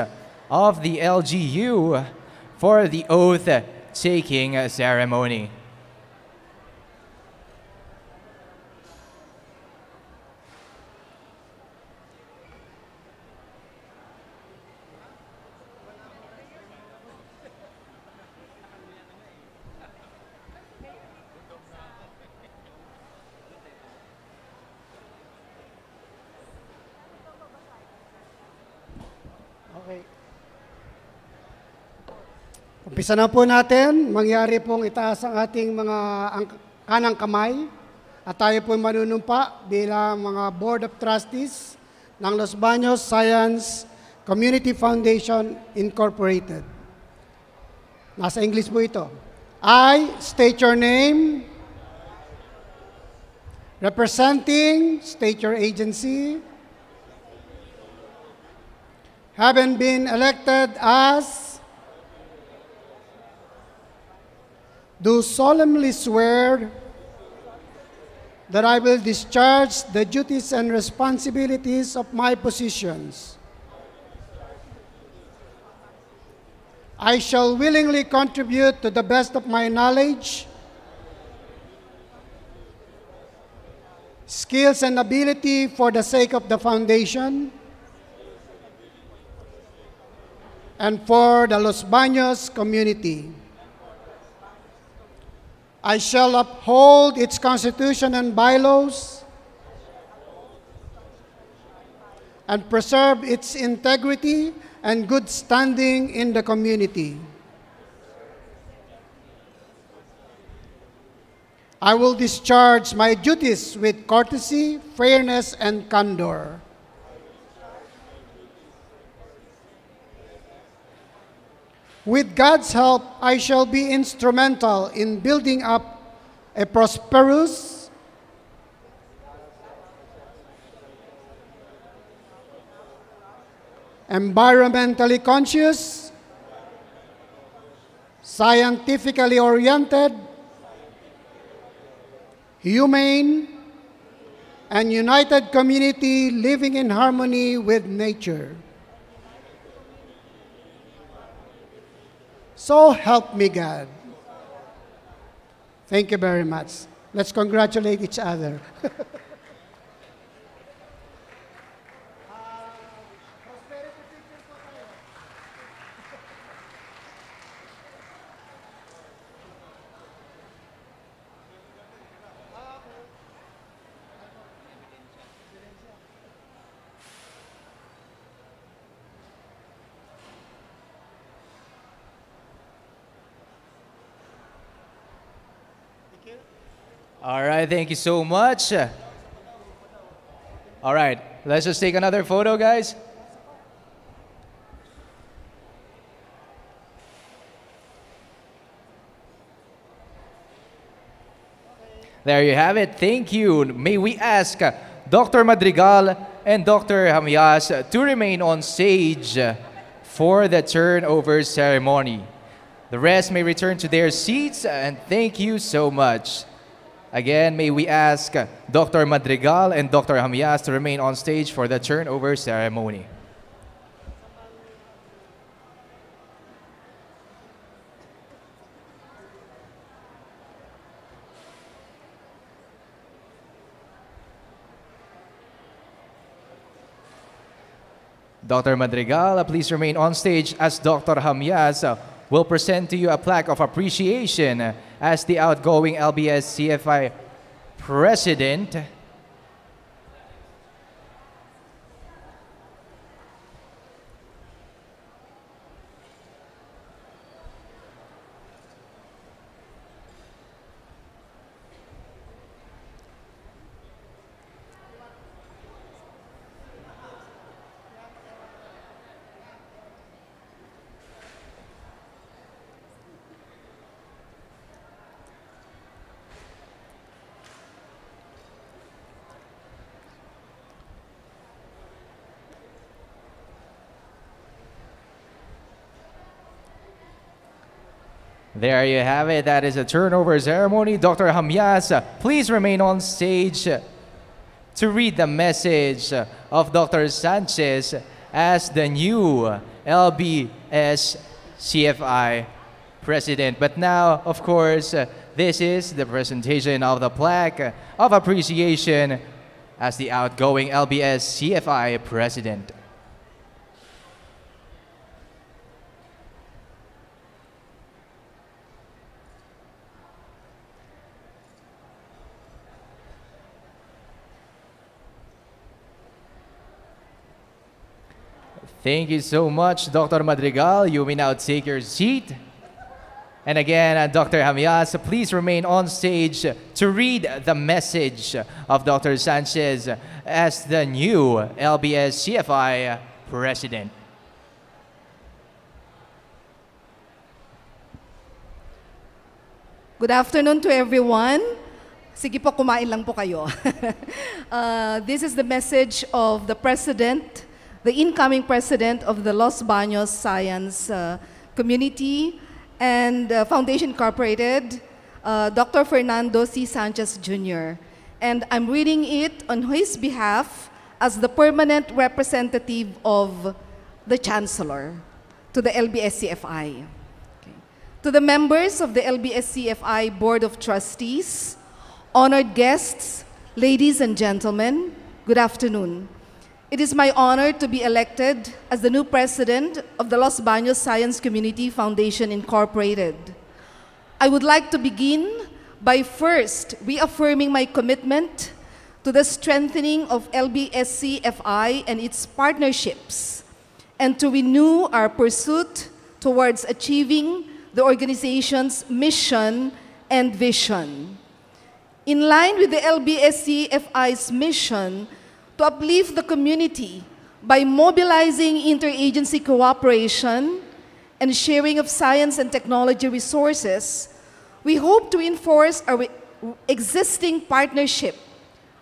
of the LGU for the oath-taking ceremony.
Okay. Umpisa na po natin. Mangyari pong itaas ang ating mga kanang kamay at tayo po manunumpa bilang mga Board of Trustees ng Los Baños Science Community Foundation Incorporated. Nasa English po ito. I state your name, representing, state your agency, having been elected as, do solemnly swear that I will discharge the duties and responsibilities of my positions. I shall willingly contribute to the best of my knowledge, skills, and ability for the sake of the foundation and for the Los Baños community. I shall uphold its constitution and bylaws and preserve its integrity and good standing in the community. I will discharge my duties with courtesy, fairness, and candor. With God's help, I shall be instrumental in building up a prosperous, environmentally conscious, scientifically oriented, humane, and united community living in harmony with nature. So help me God. Thank you very much. Let's congratulate each other.
All right, thank you so much. All right, let's just take another photo, guys. There you have it. Thank you. May we ask Dr. Madrigal and Dr. Hamyas to remain on stage for the turnover ceremony. The rest may return to their seats, and thank you so much. Again, may we ask Dr. Madrigal and Dr. Hamyas to remain on stage for the turnover ceremony. Dr. Madrigal, please remain on stage as Dr. Hamyas will present to you a plaque of appreciation as the outgoing LBS CFI President. There you have it. That is a turnover ceremony. Dr. Hamyas, please remain on stage to read the message of Dr. Sanchez as the new LBS CFI President. But now, of course, this is the presentation of the plaque of appreciation as the outgoing LBS CFI President. Thank you so much, Dr. Madrigal. You may now take your seat. And again, Dr. Hamyas, please remain on stage to read the message of Dr. Sanchez as the new LBS CFI President.
Good afternoon to everyone. Sige po, kumain lang po kayo. This is the message of the President, the incoming President of the Los Baños Science Community and Foundation Incorporated, Dr. Fernando C. Sanchez Jr. And I'm reading it on his behalf as the permanent representative of the Chancellor to the LBS-CFI. Okay. To the members of the LBS-CFI Board of Trustees, honored guests, ladies and gentlemen, good afternoon. It is my honor to be elected as the new president of the Los Baños Science Community Foundation Incorporated. I would like to begin by first reaffirming my commitment to the strengthening of LBS-CFI and its partnerships, and to renew our pursuit towards achieving the organization's mission and vision. In line with the LBS-CFI's mission to uplift the community by mobilizing interagency cooperation and sharing of science and technology resources, we hope to enforce our existing partnership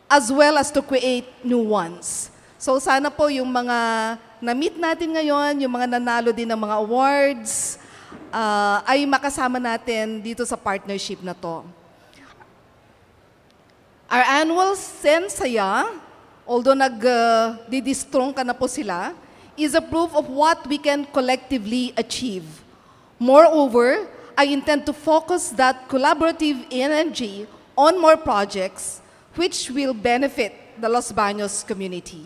as well as to create new ones. So sana po yung mga na-meet natin ngayon, yung mga nanalo din ng mga awards, ay makasama natin dito sa partnership na to. Our annual SyenSaya, although nag-didistrong ka na po sila, is a proof of what we can collectively achieve. Moreover, I intend to focus that collaborative energy on more projects which will benefit the Los Baños community.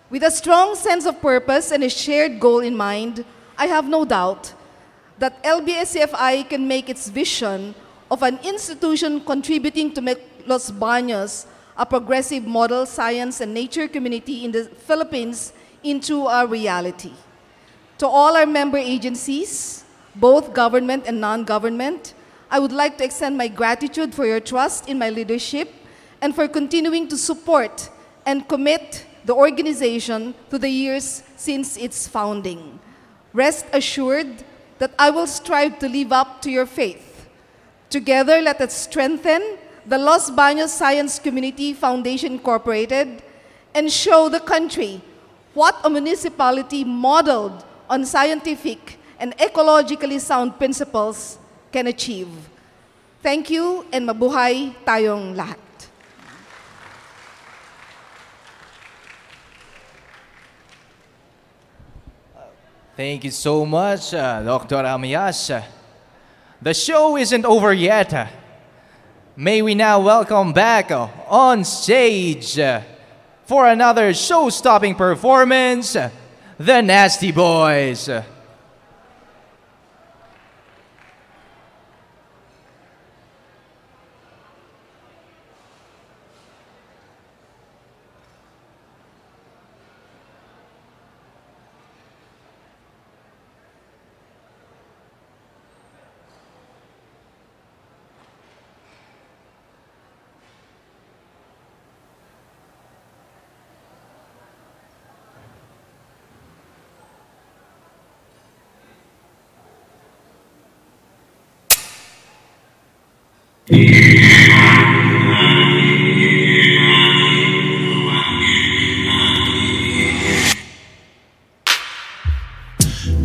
With a strong sense of purpose and a shared goal in mind, I have no doubt that LBS-CFI can make its vision of an institution contributing to make Los Baños a progressive model science and nature community in the Philippines into a reality. To all our member agencies, both government and non-government, I would like to extend my gratitude for your trust in my leadership and for continuing to support and commit the organization to the years since its founding. Rest assured that I will strive to live up to your faith. Together, let us strengthen the Los Baños Science Community Foundation Incorporated and show the country what a municipality modeled on scientific and ecologically sound principles can achieve. Thank you and mabuhay tayong lahat.
Thank you so much, Dr. Amias. The show isn't over yet. May we now welcome back on stage for another show-stopping performance, the Nasty Boys.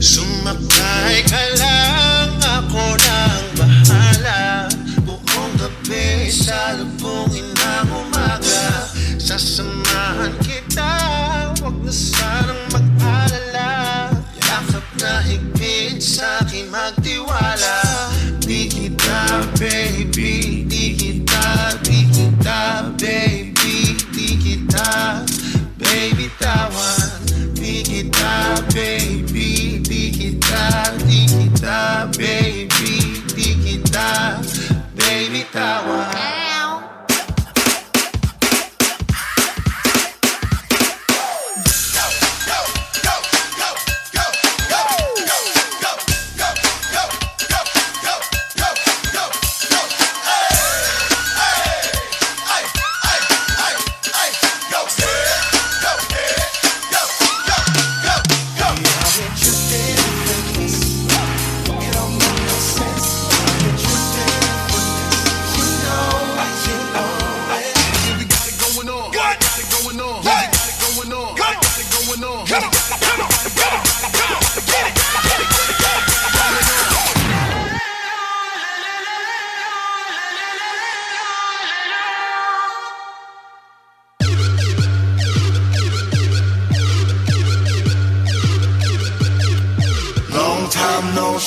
Sumakay ka lang, ako nang bahala. Buong gabi sa lubungin ng umaga. Sasamahan kita, wag na sanang mag-alala. Yakap na higpit sa'kin magtiwala. Di kita, baby, di kita, di kita, baby, di kita, baby, tawan. Di kita, baby, di kita, baby, di kita, baby, tawan.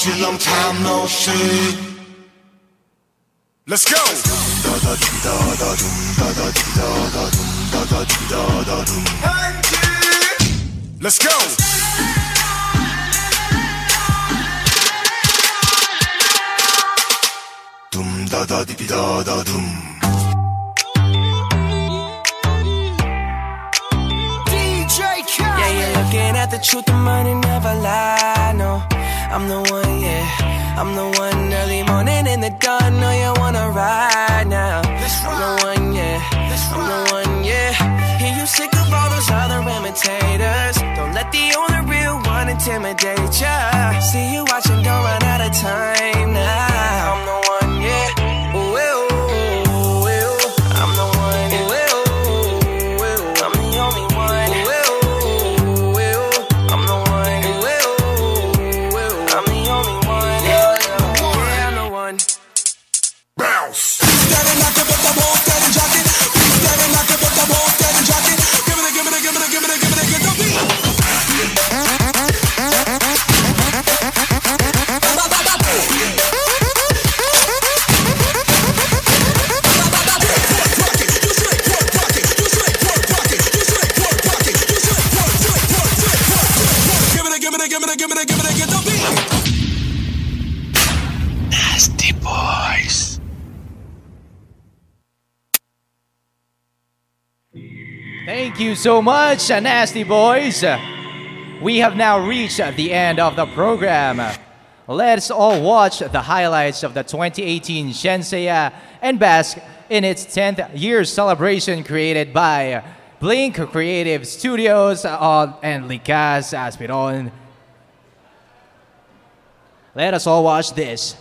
Long time no see. Let's go. Let's go. Dum da da di da da dum. DJ Khaled. Yeah, you're looking at the truth, the money never lie. No. I'm the one, yeah. I'm the one early morning in the dawn. Know you wanna ride now. I'm the one, yeah. I'm the one, yeah. Hear you sick of all those other imitators. Don't let the only real one intimidate ya. See you watching, don't run out of time now. I'm the one, yeah. Ooh, ooh, ooh, ooh. I'm the one, ooh, ooh, ooh. I'm the only one. Ooh, ooh, ooh. I'm the one. Ooh, ooh. I'm the only one. Yeah, I'm the one. Bounce. Steady knock it, but the whole steady jockey. Steady knock it, but the whole steady jockey. Give it, give it, give it, give it, give it, give it, give it. Nasty Boys.
Thank you so much, Nasty Boys. We have now reached the end of the program. Let's all watch the highlights of the 2018 SyenSaya and bask in its 10th year celebration created by Blink Creative Studios and Likas Aspiron. Let us all watch this.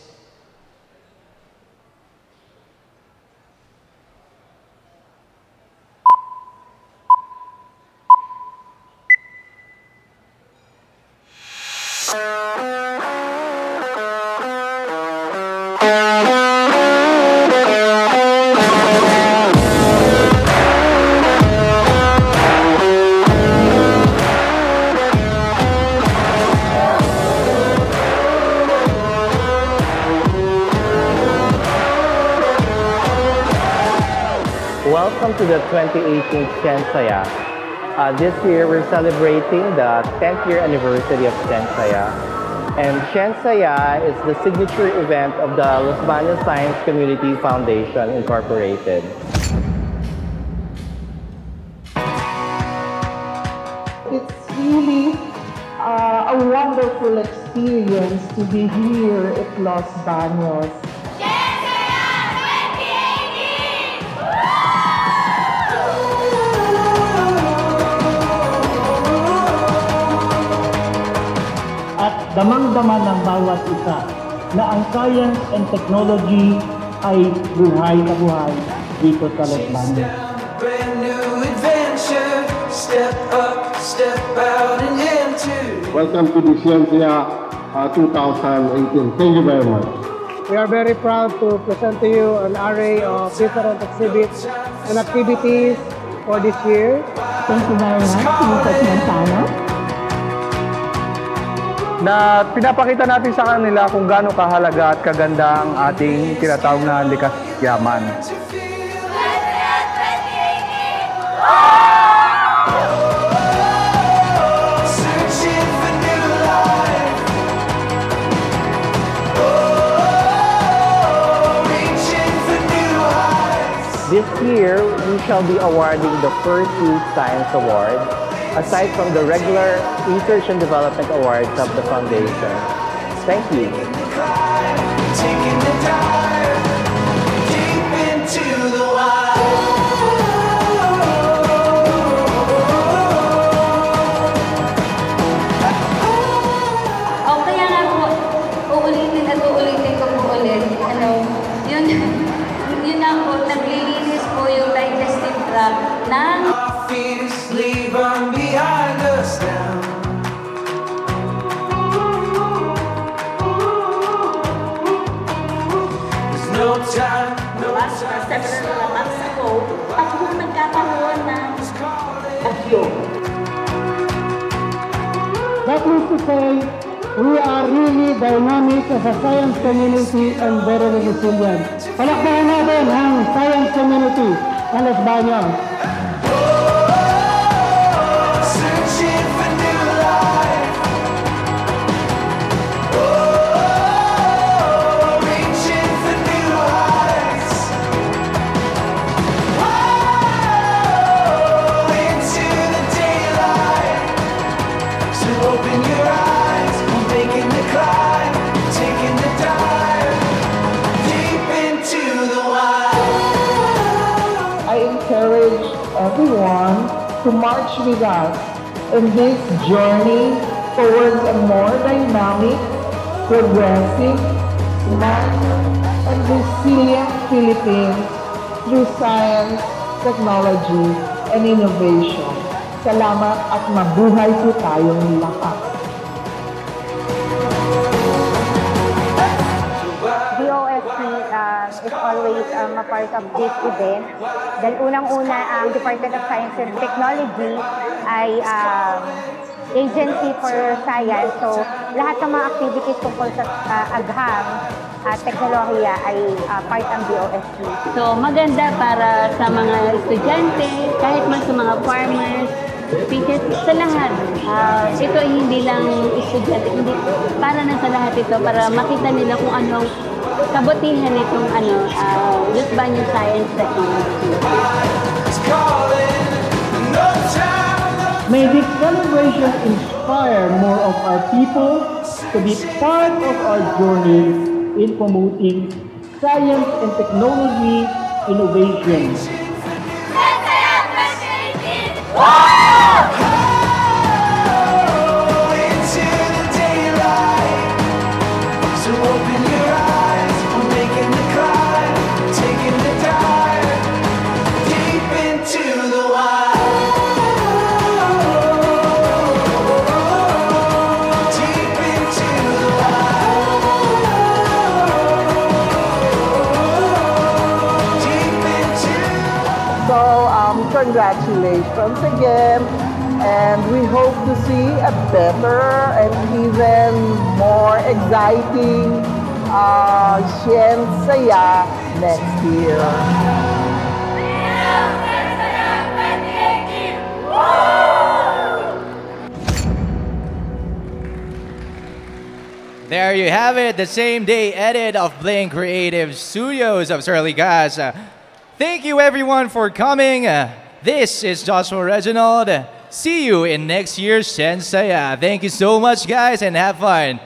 Welcome to the 2018 SyenSaya. This year we're celebrating the 10th year anniversary of SyenSaya. And SyenSaya is the signature event of the Los Baños Science Community Foundation Incorporated.
It's really a wonderful experience to be here at Los Baños.
At damang-dama ng bawat isa na ang science and technology ay buhay na buhay dito sa Los Baños.
Brand new adventure, step up, step out and into.
Welcome to the SyenSaya 2018. Thank you very much.
We are very proud to present to you an array of different exhibits and activities for this year.
Thank you very much, Mr. SyenSaya.
Na pinapakita natin sa kanila kung gaano kahalaga at kaganda ang ating tinatawag na likas yaman.
This year, we shall be awarding the first Youth Science Award, aside from the regular Research and Development Awards of the Foundation. Thank you.
Taking the dive deep into the wild.
O kaya nga po, uulitin at uulitin ko po ulit. Yun na po, naglilinis po yung digestive tract ng
Leave them behind us now. There's no time, no time.
Several months ago, at kung nagkakaroon ng bagyo.
That is to say, we are really dynamic as a science community and very resilient. Palakpakan natin ang science community ng Los Baños.
Searching for new life. Oh, reaching for new heights. Oh, into the daylight. So open your eyes, making the climb, taking the dive deep into the wild.
I encourage everyone to march with us in this journey towards a more dynamic, progressive, smart, and resilient Philippines through science, technology, and innovation. Salamat at mabuhay po tayong lahat.
DOST is always a part of this event. Dahil unang-una, ang Department of Science and Technology ay agency for science. So, lahat ng mga activities tungkol sa agham at teknolohiya ay part ng DOST.
So, maganda para sa mga estudyante, kahit man sa mga farmers, teachers, sa lahat. Ito ay hindi lang estudyante, hindi, para na sa lahat ito, para makita nila kung anong kabutihan nitong Los Baños Science Technology.
May this celebration inspire more of our people to be part of our journey in promoting science and technology innovations.
Deep into
So congratulations again, and we hope to see a better and even more exciting SyenSaya next year.
There you have it, the same day edit of Blink Creative Studios of Surligaz. Thank you everyone for coming. This is Joshua Reginald. See you in next year's SyenSaya. Thank you so much guys and have fun.